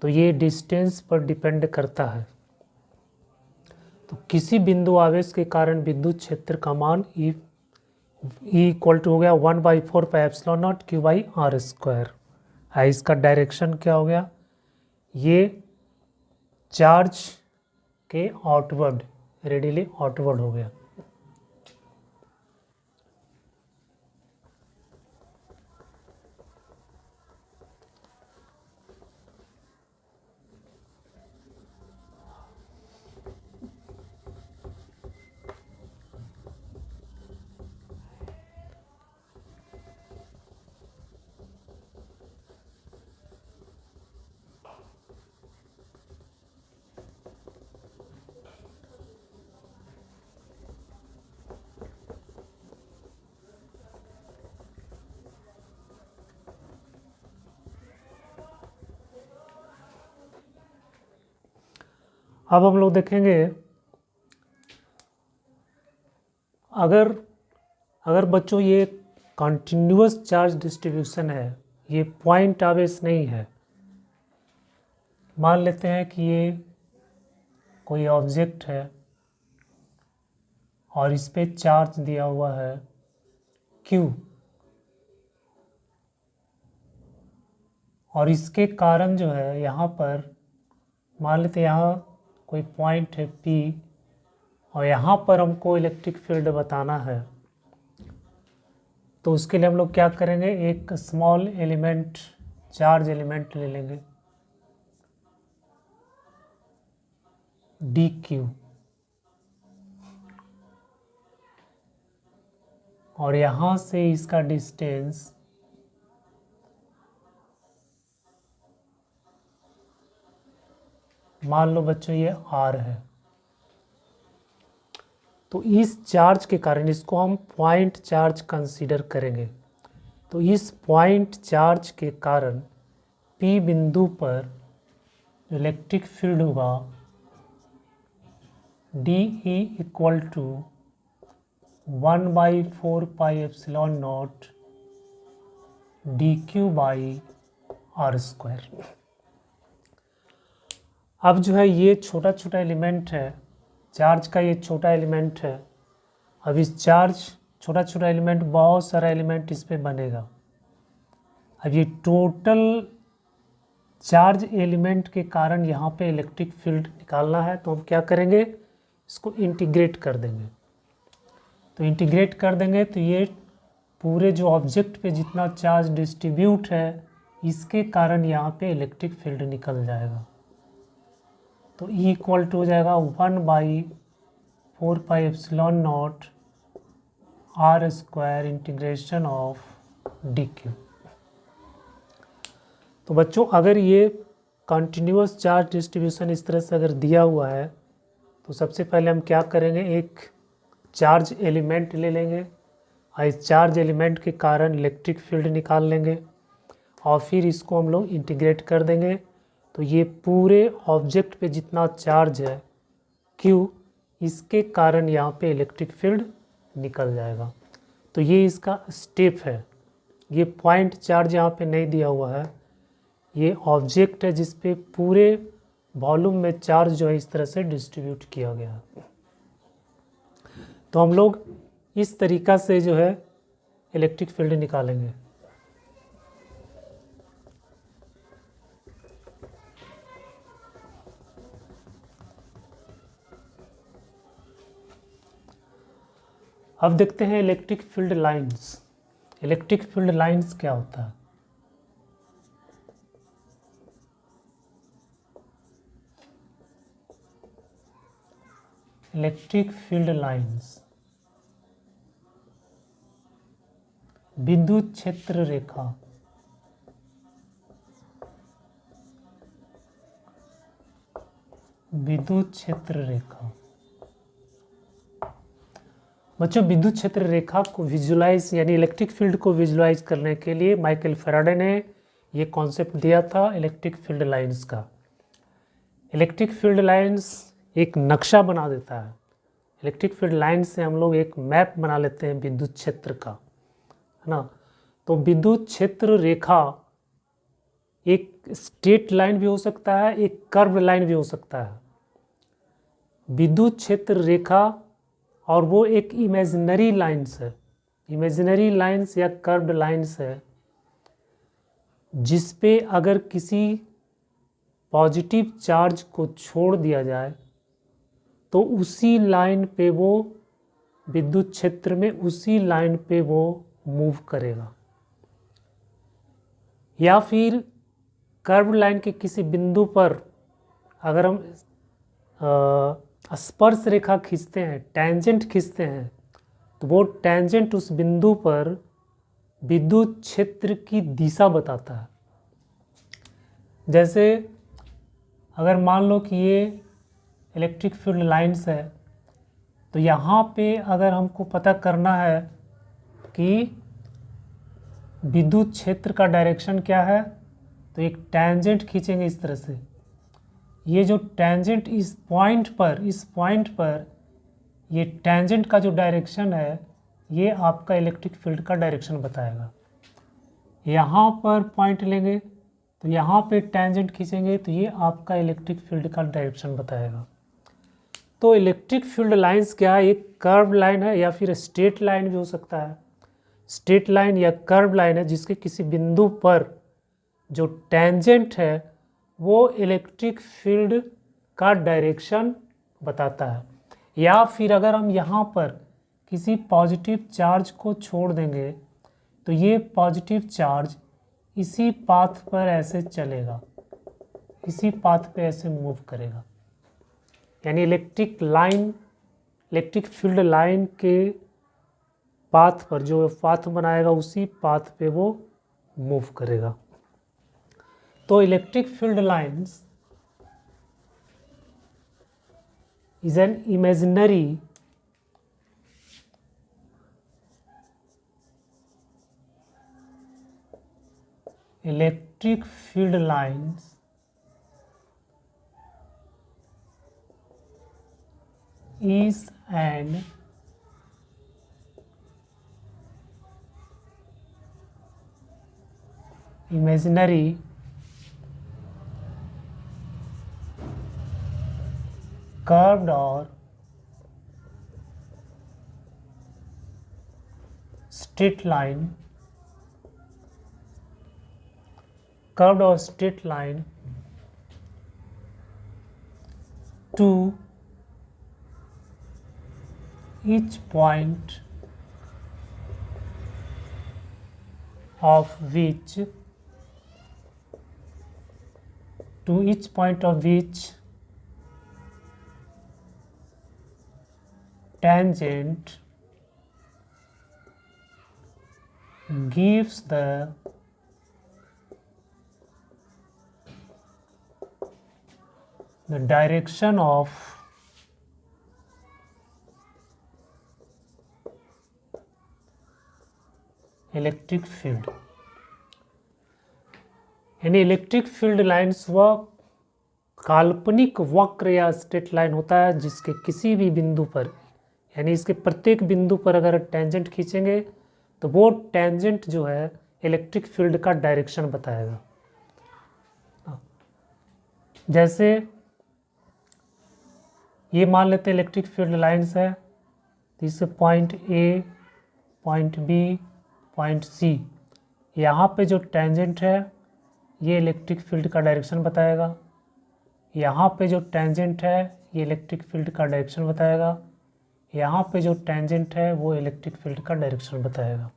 तो ये डिस्टेंस पर डिपेंड करता है। तो किसी बिंदु आवेश के कारण विद्युत क्षेत्र का मान E इक्वल टू हो गया 1/4πε0 Q/r²। इसका डायरेक्शन क्या हो गया, ये चार्ज के आउटवर्ड, रेडियली आउटवर्ड हो गया। अब हम लोग देखेंगे अगर बच्चों ये कंटिन्यूअस चार्ज डिस्ट्रीब्यूशन है, ये पॉइंट आवेश नहीं है। मान लेते हैं कि ये कोई ऑब्जेक्ट है और इस पे चार्ज दिया हुआ है Q, और इसके कारण जो है यहाँ पर मान लेते हैं यहाँ कोई पॉइंट है P और यहाँ पर हमको इलेक्ट्रिक फील्ड बताना है। तो उसके लिए हम लोग क्या करेंगे, एक स्मॉल एलिमेंट, चार्ज एलिमेंट ले लेंगे dq, और यहाँ से इसका डिस्टेंस मान लो बच्चों ये r है। तो इस चार्ज के कारण इसको हम पॉइंट चार्ज कंसीडर करेंगे। तो इस पॉइंट चार्ज के कारण P बिंदु पर इलेक्ट्रिक फील्ड होगा DE इक्वल टू 1/4πε0 dq/r²। अब जो है ये छोटा छोटा एलिमेंट है, चार्ज का ये छोटा एलिमेंट है। अब इस चार्ज छोटा छोटा एलिमेंट, बहुत सारा एलिमेंट इस पे बनेगा। अब ये टोटल चार्ज एलिमेंट के कारण यहाँ पे इलेक्ट्रिक फील्ड निकालना है, तो हम क्या करेंगे, इसको इंटीग्रेट कर देंगे। तो इंटीग्रेट कर देंगे तो ये पूरे जो ऑब्जेक्ट पे जितना चार्ज डिस्ट्रीब्यूट है इसके कारण यहाँ पे इलेक्ट्रिक फील्ड निकल जाएगा। तो E इक्वल टू हो जाएगा 1/4πε0 R square integration of D Q. तो बच्चों अगर ये कंटिन्यूअस चार्ज डिस्ट्रीब्यूशन इस तरह से अगर दिया हुआ है तो सबसे पहले हम क्या करेंगे, एक चार्ज एलिमेंट ले लेंगे और इस चार्ज एलिमेंट के कारण इलेक्ट्रिक फील्ड निकाल लेंगे और फिर इसको हम लोग इंटीग्रेट कर देंगे। तो ये पूरे ऑब्जेक्ट पे जितना चार्ज है Q, इसके कारण यहाँ पे इलेक्ट्रिक फील्ड निकल जाएगा। तो ये इसका स्टेप है। ये पॉइंट चार्ज यहाँ पे नहीं दिया हुआ है, ये ऑब्जेक्ट है जिस पे पूरे वॉल्यूम में चार्ज जो है इस तरह से डिस्ट्रीब्यूट किया गया है। तो हम लोग इस तरीक़ा से जो है इलेक्ट्रिक फील्ड निकालेंगे। अब देखते हैं electric field lines. Electric field lines क्या होता है? इलेक्ट्रिक फील्ड लाइंस विद्युत क्षेत्र रेखा, विद्युत क्षेत्र रेखा। बच्चों विद्युत क्षेत्र रेखा को विजुलाइज यानी इलेक्ट्रिक फील्ड को विजुलाइज करने के लिए माइकल फैराडे ने ये कॉन्सेप्ट दिया था इलेक्ट्रिक फील्ड लाइंस का। इलेक्ट्रिक फील्ड लाइंस एक नक्शा बना देता है। इलेक्ट्रिक फील्ड लाइन से हम लोग एक मैप बना लेते हैं विद्युत क्षेत्र का, है ना। तो विद्युत क्षेत्र रेखा एक स्ट्रेट लाइन भी हो सकता है, एक कर्व लाइन भी हो सकता है। विद्युत क्षेत्र रेखा और वो एक इमेजिनरी लाइन्स है, इमेजिनरी लाइन्स या कर्व्ड लाइन्स है जिस पे अगर किसी पॉजिटिव चार्ज को छोड़ दिया जाए तो उसी लाइन पे वो विद्युत क्षेत्र में उसी लाइन पे वो मूव करेगा। या फिर कर्व लाइन के किसी बिंदु पर अगर हम स्पर्श रेखा खींचते हैं, टेंजेंट खींचते हैं, तो वो टेंजेंट उस बिंदु पर विद्युत क्षेत्र की दिशा बताता है। जैसे अगर मान लो कि ये इलेक्ट्रिक फील्ड लाइंस है, तो यहाँ पे अगर हमको पता करना है कि विद्युत क्षेत्र का डायरेक्शन क्या है, तो एक टेंजेंट खींचेंगे इस तरह से। ये जो टेंजेंट इस पॉइंट पर ये टेंजेंट का जो डायरेक्शन है ये आपका इलेक्ट्रिक फील्ड का डायरेक्शन बताएगा। यहाँ पर पॉइंट लेंगे तो यहाँ पे टेंजेंट खींचेंगे तो ये आपका इलेक्ट्रिक फील्ड का डायरेक्शन बताएगा। तो इलेक्ट्रिक फील्ड लाइंस क्या है, एक कर्व लाइन है या फिर स्ट्रेट लाइन भी हो सकता है। स्ट्रेट लाइन या कर्व लाइन है जिसके किसी बिंदु पर जो टेंजेंट है वो इलेक्ट्रिक फील्ड का डायरेक्शन बताता है। या फिर अगर हम यहाँ पर किसी पॉजिटिव चार्ज को छोड़ देंगे तो ये पॉजिटिव चार्ज इसी पाथ पर ऐसे चलेगा, इसी पाथ पे ऐसे मूव करेगा। यानी इलेक्ट्रिक फील्ड लाइन के पाथ पर जो पाथ बनाएगा उसी पाथ पे वो मूव करेगा। तो electric field lines is an imaginary electric field lines is an imaginary curved or straight line, curved or straight line to each point of which tangent gives the direction of electric field. यानी इलेक्ट्रिक फील्ड लाइंस वह काल्पनिक वक्र या स्ट्रेट लाइन होता है जिसके किसी भी बिंदु पर, यानी इसके प्रत्येक बिंदु पर अगर टेंजेंट खींचेंगे तो वो टेंजेंट जो है इलेक्ट्रिक फील्ड का डायरेक्शन बताएगा। जैसे ये मान लेते हैं इलेक्ट्रिक फील्ड लाइंस है, तो इससे point A, point B, point C, यहाँ पे जो टेंजेंट है ये इलेक्ट्रिक फील्ड का डायरेक्शन बताएगा। यहाँ पे जो टेंजेंट है ये इलेक्ट्रिक फील्ड का डायरेक्शन बताएगा। यहाँ पे जो टेंजेंट है वो इलेक्ट्रिक फील्ड का डायरेक्शन बताएगा।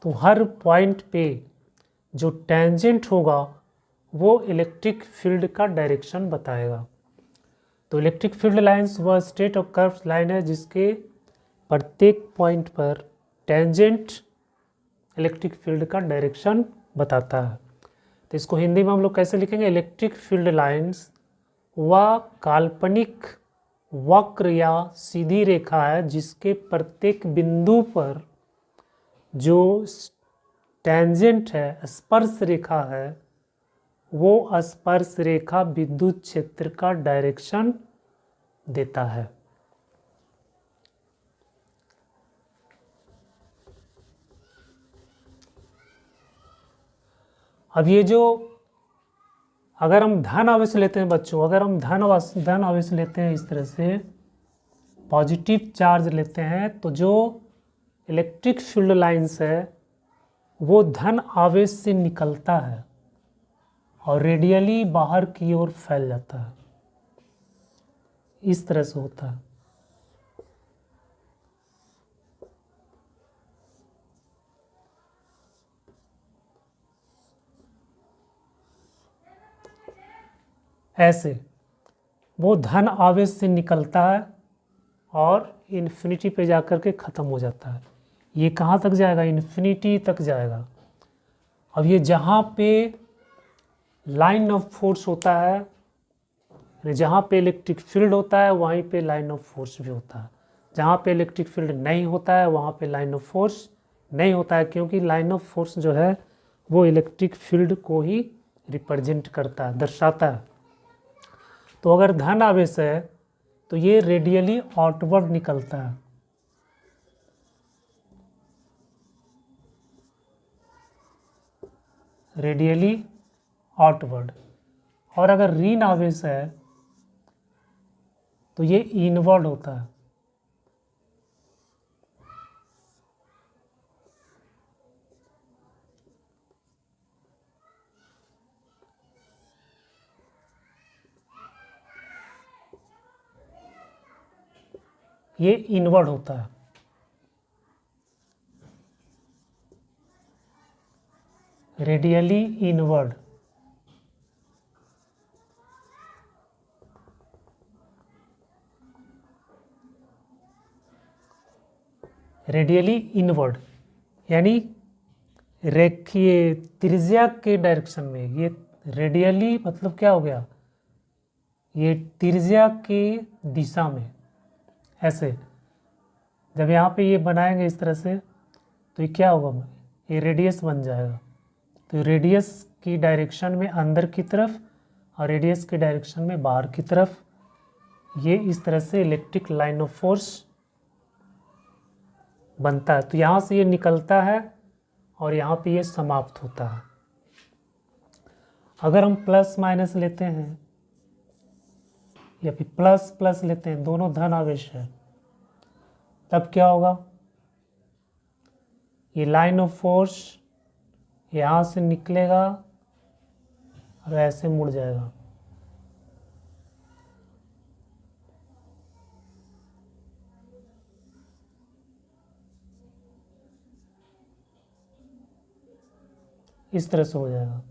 तो हर पॉइंट पे जो टेंजेंट होगा वो इलेक्ट्रिक फील्ड का डायरेक्शन बताएगा। तो इलेक्ट्रिक फील्ड लाइंस वह स्ट्रेट और कर्व्स लाइन है जिसके प्रत्येक पॉइंट पर टेंजेंट इलेक्ट्रिक फील्ड का डायरेक्शन बताता है। तो इसको हिंदी में हम लोग कैसे लिखेंगे? इलेक्ट्रिक फील्ड लाइंस वह काल्पनिक वक्र या सीधी रेखा है जिसके प्रत्येक बिंदु पर जो टेंजेंट है, स्पर्श रेखा है, वो स्पर्श रेखा विद्युत क्षेत्र का डायरेक्शन देता है। अब ये जो अगर हम धन आवेश लेते हैं बच्चों, अगर हम धन आवेश लेते हैं, इस तरह से पॉजिटिव चार्ज लेते हैं, तो जो इलेक्ट्रिक फील्ड लाइंस है वो धन आवेश से निकलता है और रेडियली बाहर की ओर फैल जाता है। इस तरह से होता है। ऐसे वो धन आवेश से निकलता है और इन्फिनिटी पे जाकर के ख़त्म हो जाता है। ये कहाँ तक जाएगा? इन्फिनिटी तक जाएगा। अब ये जहाँ पे लाइन ऑफ फोर्स होता है, जहाँ पे इलेक्ट्रिक फील्ड होता है वहीं पे लाइन ऑफ फोर्स भी होता है। जहाँ पे इलेक्ट्रिक फील्ड नहीं होता है वहाँ पे लाइन ऑफ फोर्स नहीं होता है, क्योंकि लाइन ऑफ फोर्स जो है वो इलेक्ट्रिक फील्ड को ही रिप्रेजेंट करता है, दर्शाता है। तो अगर धन आवेश है तो ये रेडियली आउटवर्ड निकलता है, रेडियली आउटवर्ड। और अगर ऋण आवेश है तो ये इनवर्ड होता है। ये इनवर्ड होता है। Radially inward. रेडियली इनवर्ड यानी रेखीय त्रिज्या के डायरेक्शन में। ये रेडियली मतलब क्या हो गया? ये त्रिज्या के दिशा में। ऐसे जब यहाँ पे ये बनाएंगे इस तरह से तो ये क्या होगा? ये रेडियस बन जाएगा। तो रेडियस की डायरेक्शन में अंदर की तरफ और रेडियस की डायरेक्शन में बाहर की तरफ, ये इस तरह से इलेक्ट्रिक लाइन ऑफ फोर्स बनता है। तो यहाँ से ये निकलता है और यहाँ पे ये समाप्त होता है। अगर हम प्लस माइनस लेते हैं या फिर प्लस प्लस लेते हैं, दोनों धन आवेश है, तब क्या होगा? ये लाइन ऑफ फोर्स यहाँ से निकलेगा और ऐसे मुड़ जाएगा। इस तरह से हो जाएगा।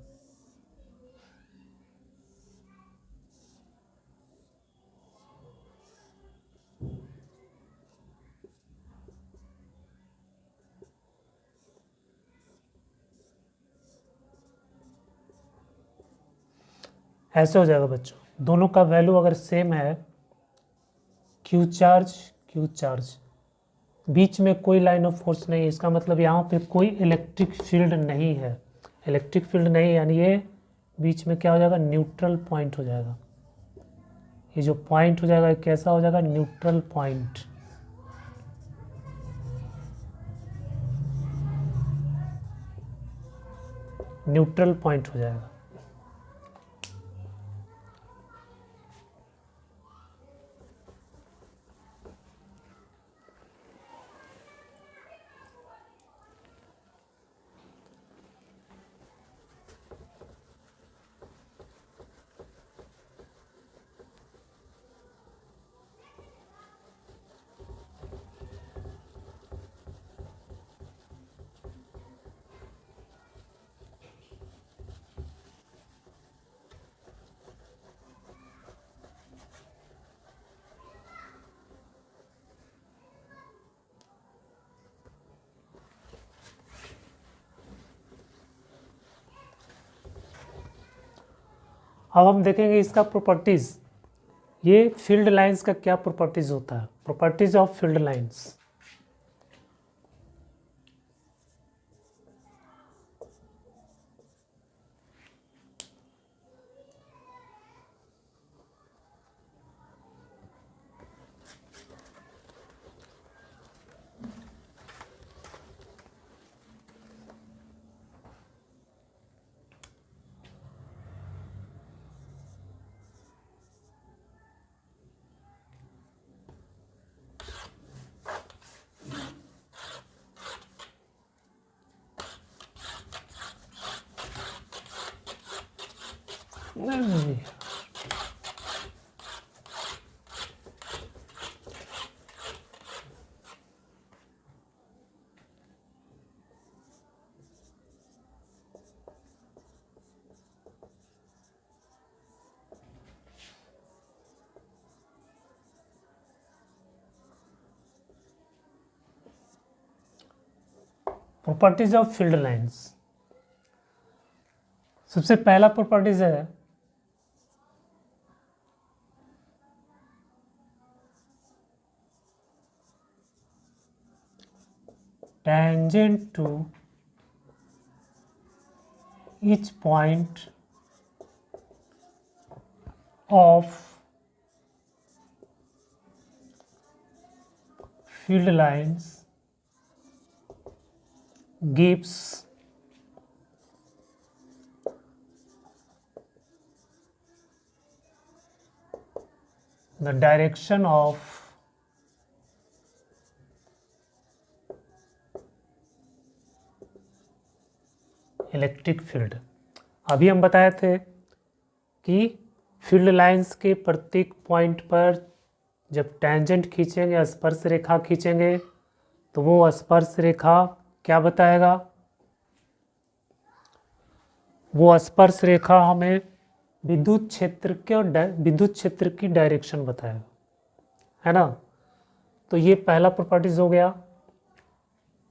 ऐसे हो जाएगा बच्चों, दोनों का वैल्यू अगर सेम है, क्यू चार्ज, बीच में कोई लाइन ऑफ फोर्स नहीं है, इसका मतलब यहाँ पे कोई इलेक्ट्रिक फील्ड नहीं है। इलेक्ट्रिक फील्ड नहीं यानी ये बीच में क्या हो जाएगा, न्यूट्रल पॉइंट हो जाएगा। ये जो पॉइंट हो जाएगा ये कैसा हो जाएगा, न्यूट्रल पॉइंट। न्यूट्रल पॉइंट हो जाएगा। अब हम देखेंगे इसका प्रॉपर्टीज़। ये फील्ड लाइंस का क्या प्रॉपर्टीज़ होता है, प्रॉपर्टीज़ ऑफ फील्ड लाइंस। नहीं, प्रॉपर्टीज ऑफ फील्ड लाइंस। सबसे पहला प्रॉपर्टीज है tangent to each point of field lines gives the direction of electric field. अभी हम बताए थे कि फील्ड लाइंस के प्रत्येक पॉइंट पर जब टेंजेंट खींचेंगे, स्पर्श रेखा खींचेंगे, तो वो स्पर्श रेखा क्या बताएगा, वो स्पर्श रेखा हमें विद्युत क्षेत्र की डायरेक्शन बताएगा, है ना। तो ये पहला प्रॉपर्टीज हो गया।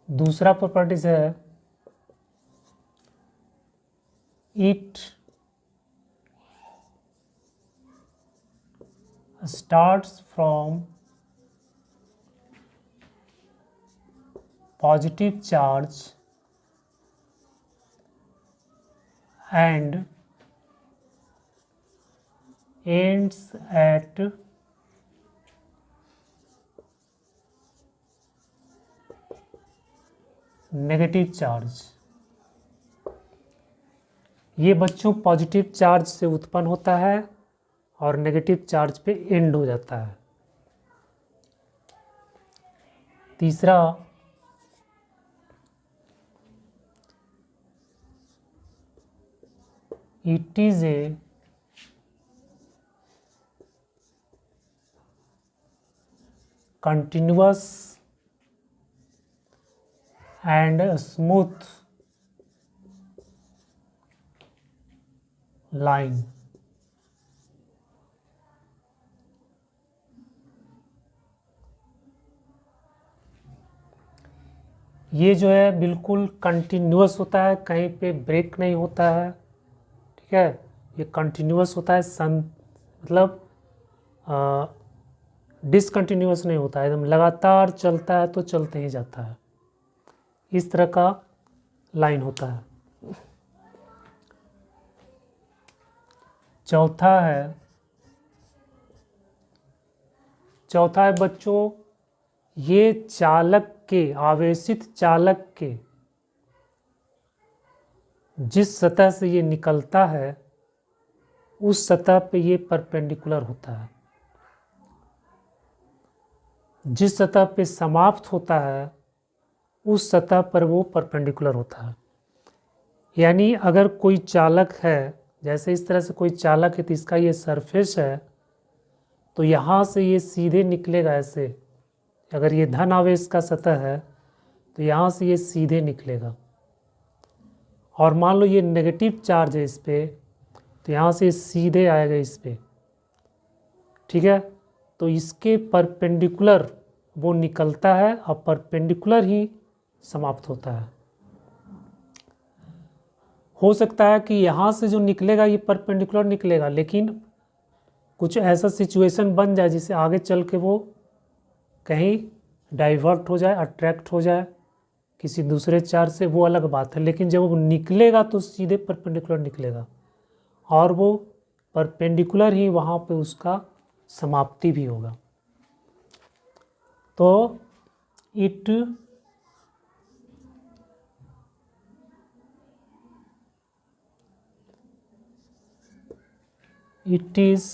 दूसरा प्रॉपर्टीज है it starts from positive charge and ends at negative charge. ये बच्चों पॉजिटिव चार्ज से उत्पन्न होता है और नेगेटिव चार्ज पे एंड हो जाता है। तीसरा it is a continuous and smooth line. ये जो है बिल्कुल कंटिन्यूअस होता है, कहीं पे ब्रेक नहीं होता है, ठीक है। ये कंटिन्यूअस होता है, मतलब डिसकंटिन्यूअस नहीं होता है, एकदम लगातार चलता है तो चलते ही जाता है, इस तरह का लाइन होता है। चौथा है बच्चों, ये चालक के, आवेशित चालक के जिस सतह से ये निकलता है उस सतह पे ये परपेंडिकुलर होता है, जिस सतह पे समाप्त होता है उस सतह पर वो परपेंडिकुलर होता है। यानी अगर कोई चालक है, जैसे इस तरह से कोई चालक है तो इसका ये सरफेस है, तो यहाँ से ये सीधे निकलेगा ऐसे। अगर ये धन आवेश का सतह है तो यहाँ से ये सीधे निकलेगा, और मान लो ये नेगेटिव चार्ज है इस पे, तो यहाँ से सीधे आएगा इस पे, ठीक है। तो इसके परपेंडिकुलर वो निकलता है और परपेंडिकुलर ही समाप्त होता है। हो सकता है कि यहाँ से जो निकलेगा ये परपेंडिकुलर निकलेगा, लेकिन कुछ ऐसा सिचुएशन बन जाए जिससे आगे चल के वो कहीं डाइवर्ट हो जाए, अट्रैक्ट हो जाए किसी दूसरे चार्ज से, वो अलग बात है। लेकिन जब वो निकलेगा तो सीधे परपेंडिकुलर निकलेगा, और वो परपेंडिकुलर ही वहाँ पे उसका समाप्ति भी होगा। तो it is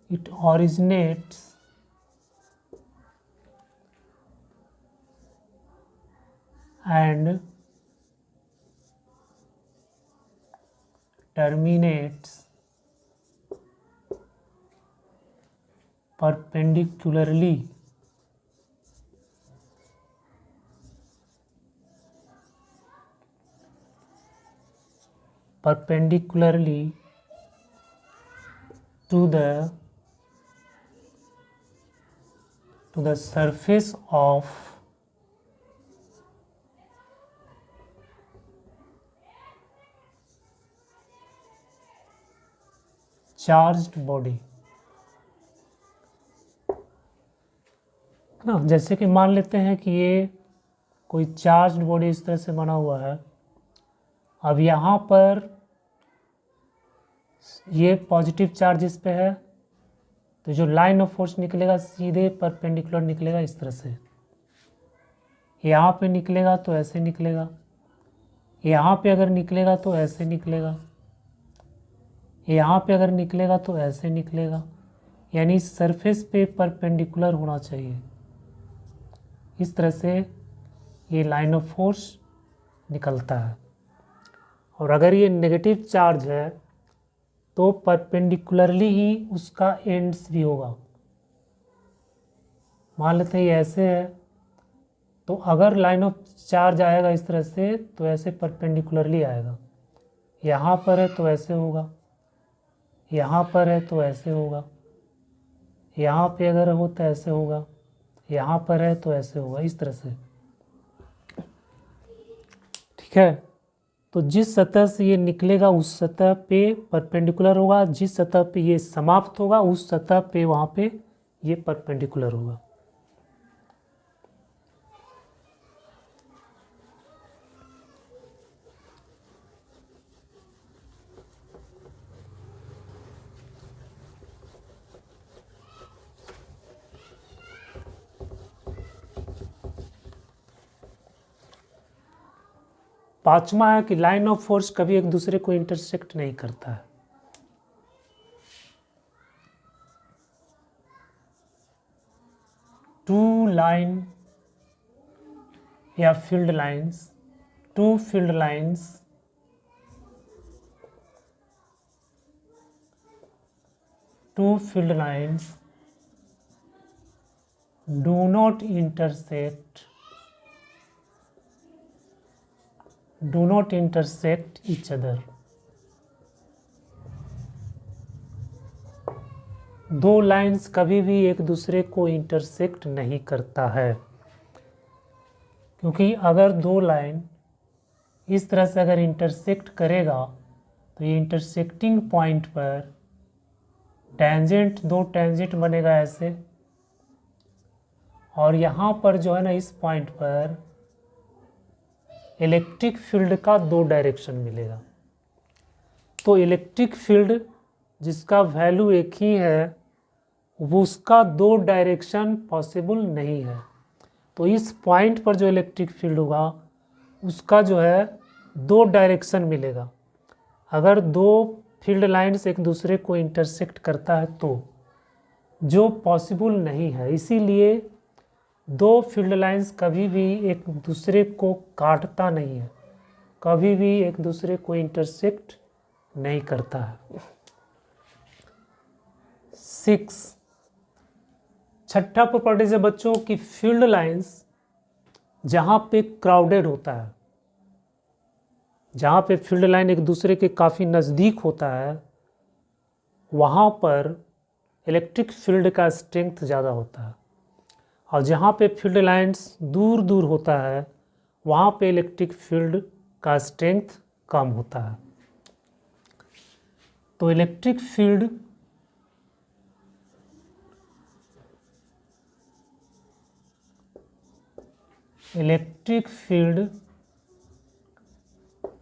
it originates and terminates perpendicularly to the surface of charged body। ना, जैसे कि मान लेते हैं कि ये कोई चार्ज्ड बॉडी इस तरह से बना हुआ है। अब यहाँ पर ये पॉजिटिव चार्ज इस पे है, तो जो लाइन ऑफ फोर्स निकलेगा सीधे परपेंडिकुलर निकलेगा इस तरह से। यहाँ पे निकलेगा तो ऐसे निकलेगा, यहाँ पे अगर निकलेगा तो ऐसे निकलेगा, यहाँ पे अगर निकलेगा तो ऐसे निकलेगा। यानी सरफेस पे परपेंडिकुलर होना चाहिए। इस तरह से ये लाइन ऑफ फोर्स निकलता है। और अगर ये नेगेटिव चार्ज है तो परपेंडिकुलरली ही उसका एंड्स भी होगा। मान लेते हैं ये ऐसे है, तो अगर लाइन ऑफ चार्ज आएगा इस तरह से तो ऐसे परपेंडिकुलरली आएगा। यहाँ पर है तो ऐसे होगा, यहाँ पर है तो ऐसे होगा, यहाँ पे अगर हो तो ऐसे होगा, यहाँ पर है तो ऐसे होगा, इस तरह से, ठीक है। तो जिस सतह से ये निकलेगा उस सतह पे परपेंडिकुलर होगा, जिस सतह पे ये समाप्त होगा उस सतह पे वहाँ पे ये परपेंडिकुलर होगा। पांचवा है कि लाइन ऑफ फोर्स कभी एक दूसरे को इंटरसेक्ट नहीं करता है। टू लाइन या field lines, two field lines do not intersect each other। दो लाइंस कभी भी एक दूसरे को इंटरसेक्ट नहीं करता है। क्योंकि अगर दो लाइन इस तरह से अगर इंटरसेक्ट करेगा तो ये इंटरसेक्टिंग पॉइंट पर दो टेंजेंट बनेगा ऐसे, और यहाँ पर जो है ना इस पॉइंट पर इलेक्ट्रिक फील्ड का दो डायरेक्शन मिलेगा। तो इलेक्ट्रिक फील्ड जिसका वैल्यू एक ही है वो उसका दो डायरेक्शन पॉसिबल नहीं है। तो इस पॉइंट पर जो इलेक्ट्रिक फील्ड होगा उसका जो है दो डायरेक्शन मिलेगा। अगर दो फील्ड लाइंस एक दूसरे को इंटरसेक्ट करता है तो, जो पॉसिबल नहीं है। इसीलिए दो फील्ड लाइंस कभी भी एक दूसरे को काटता नहीं है, कभी भी एक दूसरे को इंटरसेक्ट नहीं करता है। 6 छठा प्रॉपर्टीज है बच्चों की फील्ड लाइंस जहाँ पे क्राउडेड होता है, जहाँ पे फील्ड लाइन एक दूसरे के काफ़ी नज़दीक होता है, वहाँ पर इलेक्ट्रिक फील्ड का स्ट्रेंथ ज़्यादा होता है, और जहाँ पे फील्ड लाइंस दूर दूर होता है वहाँ पे इलेक्ट्रिक फील्ड का स्ट्रेंथ कम होता है। तो electric field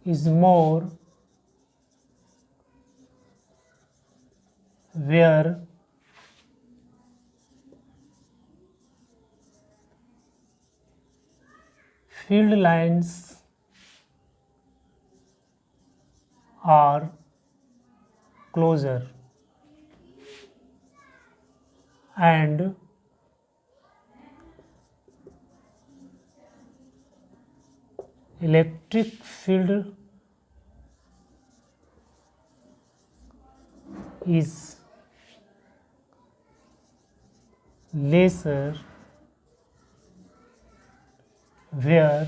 is more where field lines are closer and electric field is lesser where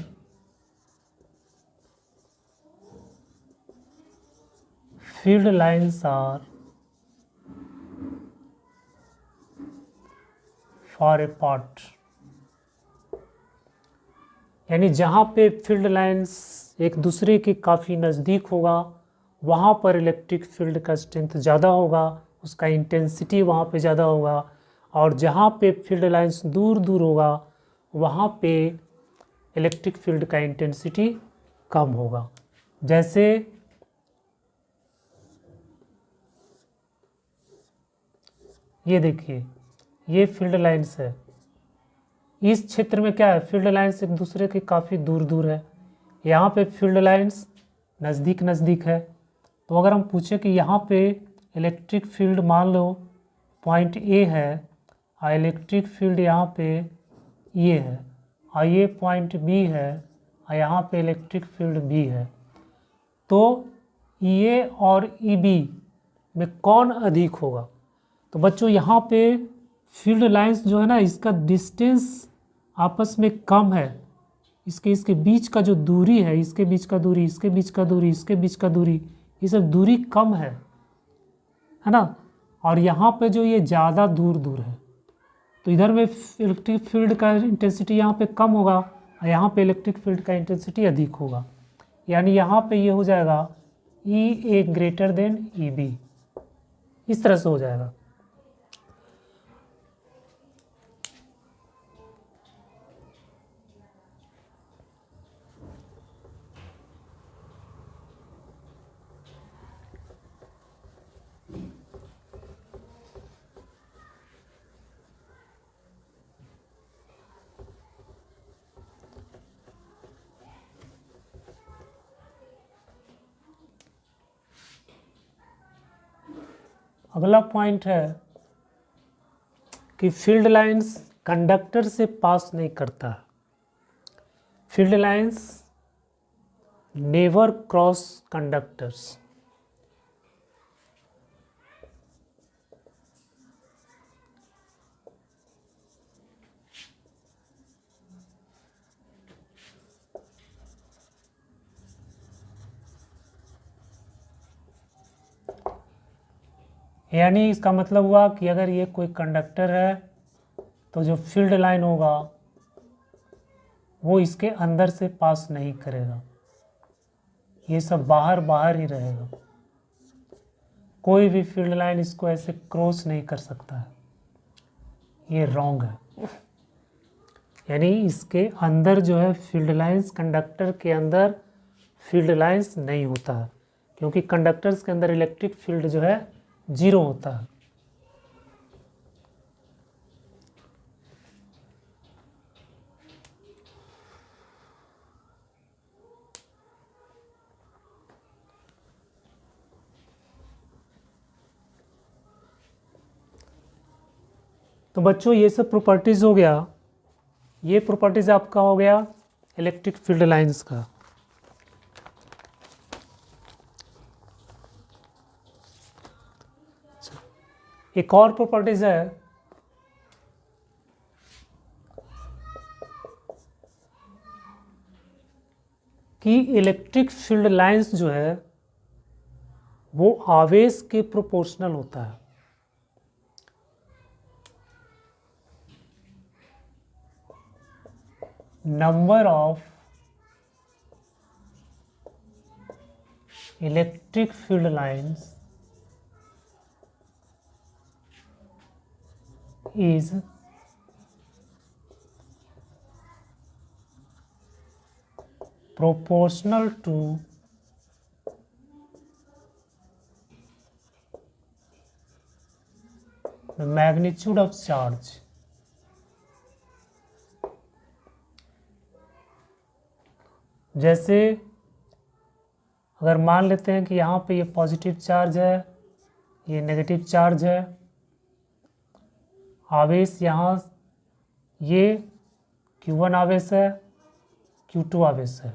field lines are far apart। यानी जहाँ पे फील्ड लाइंस एक दूसरे के काफ़ी नज़दीक होगा वहाँ पर इलेक्ट्रिक फील्ड का स्ट्रेंथ ज़्यादा होगा, उसका इंटेंसिटी वहाँ पे ज़्यादा होगा, और जहाँ पे फील्ड लाइंस दूर दूर होगा वहाँ पे इलेक्ट्रिक फील्ड का इंटेंसिटी कम होगा। जैसे ये देखिए, ये फील्ड लाइंस है, इस क्षेत्र में क्या है, फील्ड लाइंस एक दूसरे के काफ़ी दूर दूर है, यहाँ पे फील्ड लाइंस नज़दीक नज़दीक है। तो अगर हम पूछें कि यहाँ पे इलेक्ट्रिक फील्ड मान लो पॉइंट ए है और इलेक्ट्रिक फील्ड यहाँ पे ये है, और ये पॉइंट बी है और यहाँ पे इलेक्ट्रिक फील्ड बी है, तो ए और ई बी में कौन अधिक होगा? तो बच्चों यहाँ पे फील्ड लाइंस जो है ना इसका डिस्टेंस आपस में कम है, इसके बीच का जो दूरी है, इसके बीच का दूरी, इसके बीच का दूरी, इसके बीच का दूरी, ये सब दूरी कम है ना। और यहाँ पे जो ये ज़्यादा दूर दूर है, तो इधर में इलेक्ट्रिक फील्ड का इंटेंसिटी यहाँ पे कम होगा और यहाँ पे इलेक्ट्रिक फील्ड का इंटेंसिटी अधिक होगा। यानी यहाँ पे ये हो जाएगा ई ए ग्रेटर देन ई बी, इस तरह से हो जाएगा। अगला पॉइंट है कि फील्ड लाइंस कंडक्टर से पास नहीं करता है। Field lines never cross conductors. यानी इसका मतलब हुआ कि अगर ये कोई कंडक्टर है तो जो फील्ड लाइन होगा वो इसके अंदर से पास नहीं करेगा, ये सब बाहर बाहर ही रहेगा। कोई भी फील्ड लाइन इसको ऐसे क्रॉस नहीं कर सकता है, ये रॉन्ग है। यानी इसके अंदर जो है फील्ड लाइंस, कंडक्टर के अंदर फील्ड लाइंस नहीं होता है, क्योंकि कंडक्टर्स के अंदर इलेक्ट्रिक फील्ड जो है 0 होता है। तो बच्चों ये सब प्रॉपर्टीज़ हो गया, ये प्रॉपर्टीज़ आपका हो गया इलेक्ट्रिक फील्ड लाइंस का। एक और प्रॉपर्टीज़ है कि इलेक्ट्रिक फील्ड लाइंस जो है वो आवेश के प्रोपोर्शनल होता है। Number of electric field lines is proportional to the magnitude of charge. जैसे अगर मान लेते हैं कि यहाँ पे ये पॉजिटिव चार्ज है, ये नेगेटिव चार्ज है, आवेश यहाँ ये Q1 आवेश है, Q2 आवेश है।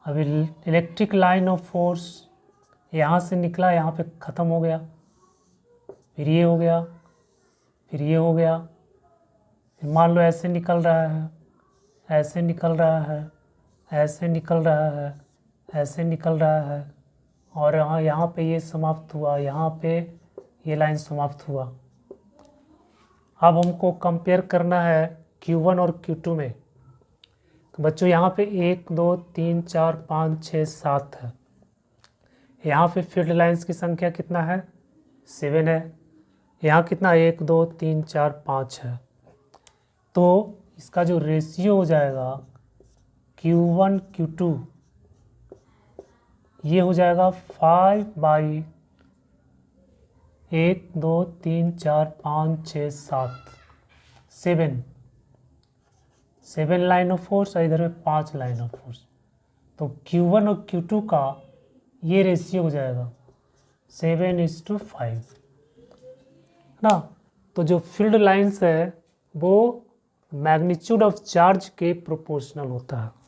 अभी इलेक्ट्रिक लाइन ऑफ फोर्स यहाँ से निकला, यहाँ पे ख़त्म हो गया, फिर ये हो गया, फिर ये हो गया, फिर मान लो ऐसे निकल रहा है, ऐसे निकल रहा है, ऐसे निकल रहा है, ऐसे निकल रहा है, और यहाँ पे ये समाप्त हुआ, यहाँ पे ये लाइन समाप्त हुआ। अब हमको कंपेयर करना है Q1 और Q2 में। तो बच्चों यहाँ पे 1 2 3 4 5 6 7 है। यहाँ पे फील्ड लाइंस की संख्या कितना है? 7 है। यहाँ कितना? 1 2 3 4 5 है। तो इसका जो रेशियो हो जाएगा Q1 Q2 ये हो जाएगा 5/1 2 3 4 5 6 7 7 लाइन ऑफ फोर्स और इधर में 5 लाइन ऑफ फोर्स। तो Q1 और Q2 का ये रेशियो हो जाएगा 7:5 ना। तो जो फील्ड लाइंस है वो मैग्नीट्यूड ऑफ चार्ज के प्रोपोर्शनल होता है।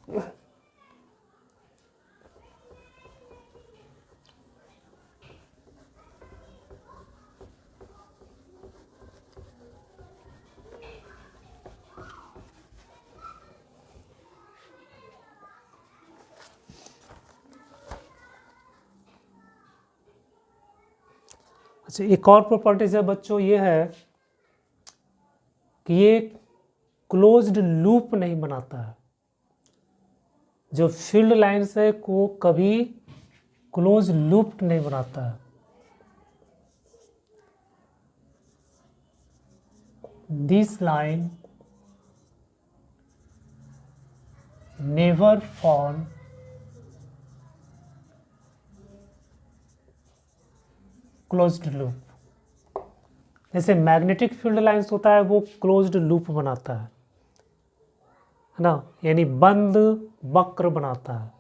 अच्छा, एक और प्रॉपर्टीज है बच्चों, ये है कि ये क्लोज्ड लूप नहीं बनाता है। जो फील्ड लाइंस है को कभी क्लोज लूप नहीं बनाता है। This line never form closed loop. जैसे मैग्नेटिक फील्ड लाइंस होता है वो क्लोज्ड लूप बनाता है ना, यानी बंद वक्र बनाता है।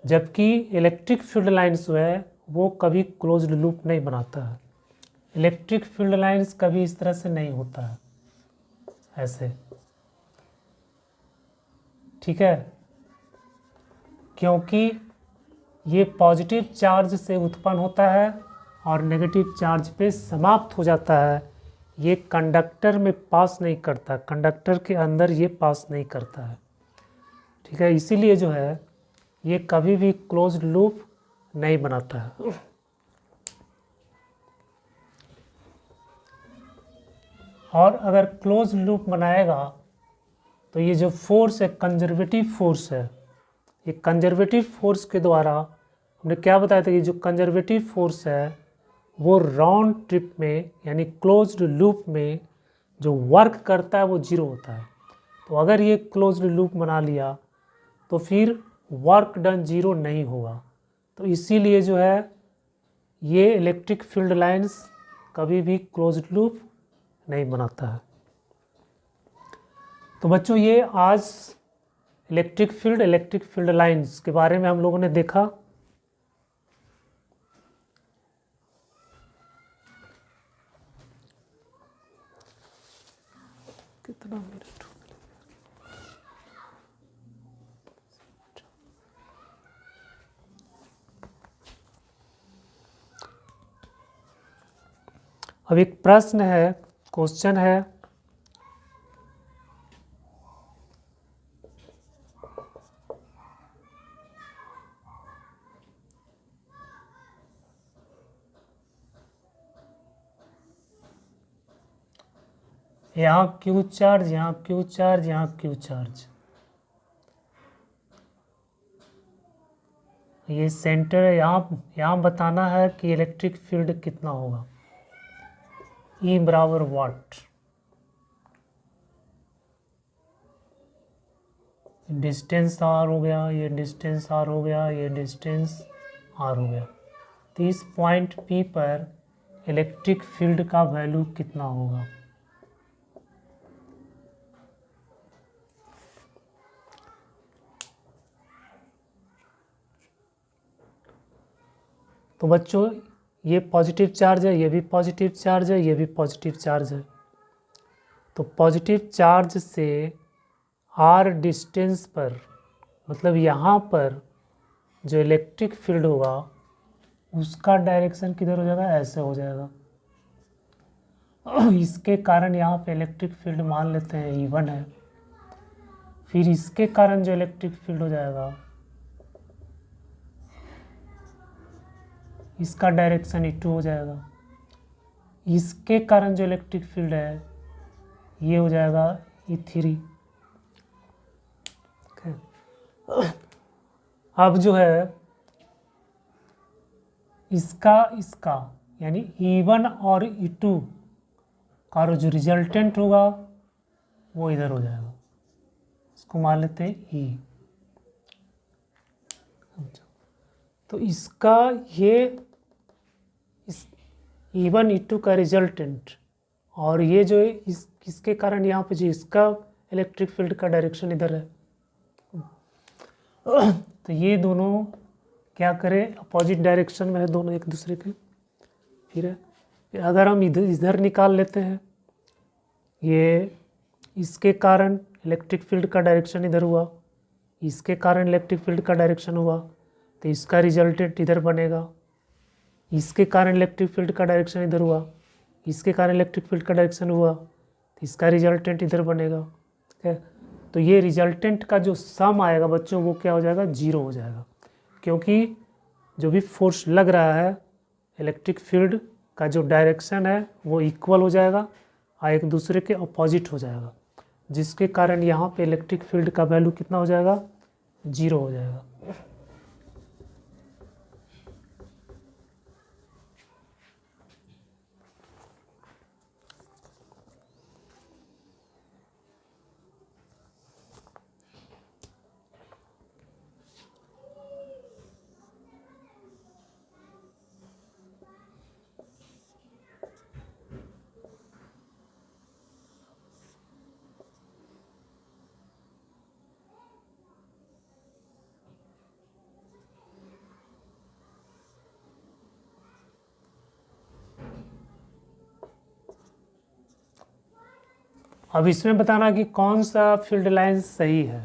जबकि इलेक्ट्रिक फील्ड लाइंस जो है वो कभी क्लोज्ड लूप नहीं बनाता है। इलेक्ट्रिक फील्ड लाइंस कभी इस तरह से नहीं होता है, ऐसे, ठीक है, क्योंकि ये पॉजिटिव चार्ज से उत्पन्न होता है और नेगेटिव चार्ज पे समाप्त हो जाता है। ये कंडक्टर में पास नहीं करता, कंडक्टर के अंदर ये पास नहीं करता है, ठीक है। इसीलिए जो है ये कभी भी क्लोज्ड लूप नहीं बनाता है। और अगर क्लोज्ड लूप बनाएगा तो ये जो फोर्स है कंजर्वेटिव फोर्स है, ये कंजर्वेटिव फोर्स के द्वारा हमने क्या बताया था कि जो कंजर्वेटिव फोर्स है वो राउंड ट्रिप में यानी क्लोज्ड लूप में जो वर्क करता है वो जीरो होता है। तो अगर ये क्लोज्ड लूप बना लिया तो फिर वर्क डन जीरो नहीं होगा। तो इसीलिए जो है ये इलेक्ट्रिक फील्ड लाइंस कभी भी क्लोज्ड लूप नहीं बनाता है। तो बच्चों ये आज इलेक्ट्रिक फील्ड लाइंस के बारे में हम लोगों ने देखा। कितना मिनट हो गया? अब एक प्रश्न है, क्वेश्चन है, यहाँ क्यू चार्ज, यहाँ क्यू चार्ज, यहाँ क्यू चार्ज, ये सेंटर है। यहाँ बताना है कि इलेक्ट्रिक फील्ड कितना होगा, E बराबर वाट। डिस्टेंस आर हो गया, ये डिस्टेंस आर हो गया, ये डिस्टेंस आर हो गया। तो इस पॉइंट P पर इलेक्ट्रिक फील्ड का वैल्यू कितना होगा? तो बच्चों ये पॉजिटिव चार्ज है, ये भी पॉजिटिव चार्ज है, ये भी पॉजिटिव चार्ज है। तो पॉजिटिव चार्ज से आर डिस्टेंस पर मतलब यहाँ पर जो इलेक्ट्रिक फील्ड होगा उसका डायरेक्शन किधर हो जाएगा? ऐसे हो जाएगा। इसके कारण यहाँ पे इलेक्ट्रिक फील्ड मान लेते हैं E1 है। फिर इसके कारण जो इलेक्ट्रिक फील्ड हो जाएगा इसका डायरेक्शन E2 हो जाएगा। इसके कारण जो इलेक्ट्रिक फील्ड है ये हो जाएगा E3। अब जो है इसका यानी E1 और E2 का जो रिजल्टेंट होगा वो इधर हो जाएगा, इसको मान लेते हैं E। तो इसका ये इस E1 E2 का रिजल्टेंट और ये जो है इसके कारण यहाँ पे जो इसका इलेक्ट्रिक फील्ड का डायरेक्शन इधर है। तो ये दोनों क्या करें? अपोजिट डायरेक्शन में है दोनों एक दूसरे के। फिर अगर हम इधर निकाल लेते हैं, ये इसके कारण इलेक्ट्रिक फील्ड का डायरेक्शन इधर हुआ, इसके कारण इलेक्ट्रिक फील्ड का डायरेक्शन हुआ, तो इसका रिजल्टेंट इधर बनेगा। इसके कारण इलेक्ट्रिक फील्ड का डायरेक्शन इधर हुआ, इसके कारण इलेक्ट्रिक फील्ड का डायरेक्शन हुआ, तो इसका रिजल्टेंट इधर बनेगा। ठीक है, तो ये रिजल्टेंट का जो सम आएगा बच्चों वो क्या हो जाएगा? जीरो हो जाएगा, क्योंकि जो भी फोर्स लग रहा है इलेक्ट्रिक फील्ड का जो डायरेक्शन है वो इक्वल हो जाएगा और एक दूसरे के अपोजिट हो जाएगा, जिसके कारण यहाँ पे इलेक्ट्रिक फील्ड का वैल्यू कितना हो जाएगा? जीरो हो जाएगा। अब इसमें बताना कि कौन सा फील्ड लाइन सही है।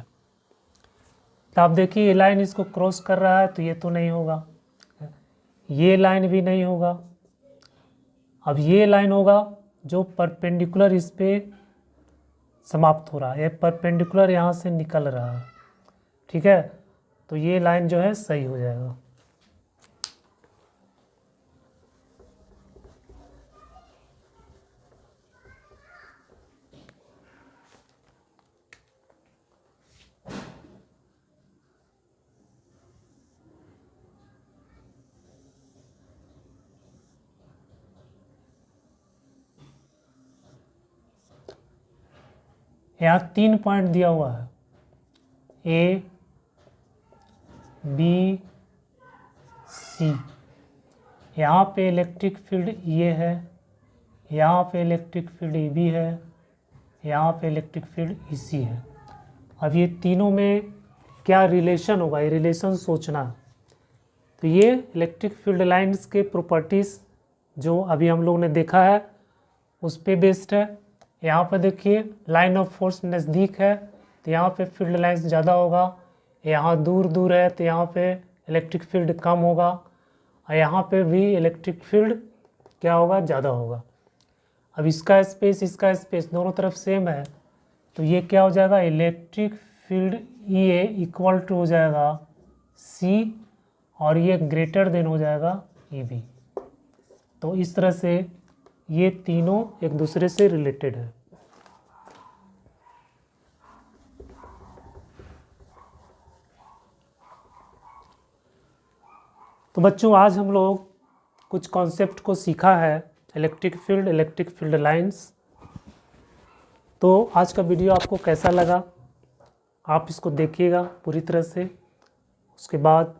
तो आप देखिए ये लाइन इसको क्रॉस कर रहा है तो ये तो नहीं होगा, ये लाइन भी नहीं होगा। अब ये लाइन होगा जो परपेंडिकुलर इस पे समाप्त हो रहा है, ये परपेंडिकुलर यहाँ से निकल रहा है। ठीक है, तो ये लाइन जो है सही हो जाएगा। यहाँ 3 पॉइंट दिया हुआ है, ए बी सी। यहाँ पे इलेक्ट्रिक फील्ड ये है, यहाँ पे इलेक्ट्रिक फील्ड ई बी है, यहाँ पे इलेक्ट्रिक फील्ड ई सी है। अब ये तीनों में क्या रिलेशन होगा, ये रिलेशन सोचना। तो ये इलेक्ट्रिक फील्ड लाइंस के प्रॉपर्टीज़ जो अभी हम लोग ने देखा है उस पे बेस्ड है। यहाँ पर देखिए लाइन ऑफ फोर्स नज़दीक है तो यहाँ पे फील्ड लाइंस ज़्यादा होगा, यहाँ दूर दूर है तो यहाँ पे इलेक्ट्रिक फील्ड कम होगा, और यहाँ पे भी इलेक्ट्रिक फील्ड क्या होगा, ज़्यादा होगा। अब इसका स्पेस दोनों तरफ सेम है तो ये क्या हो जाएगा, electric field E A equal to हो जाएगा सी, और ये ग्रेटर देन हो जाएगा ई बी। तो इस तरह से ये तीनों एक दूसरे से रिलेटेड है। तो बच्चों आज हम लोग कुछ कॉन्सेप्ट को सीखा है, इलेक्ट्रिक फील्ड लाइंस। तो आज का वीडियो आपको कैसा लगा, आप इसको देखिएगा पूरी तरह से, उसके बाद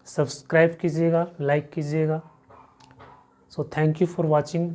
सब्सक्राइब कीजिएगा, लाइक कीजिएगा। So thank you for watching.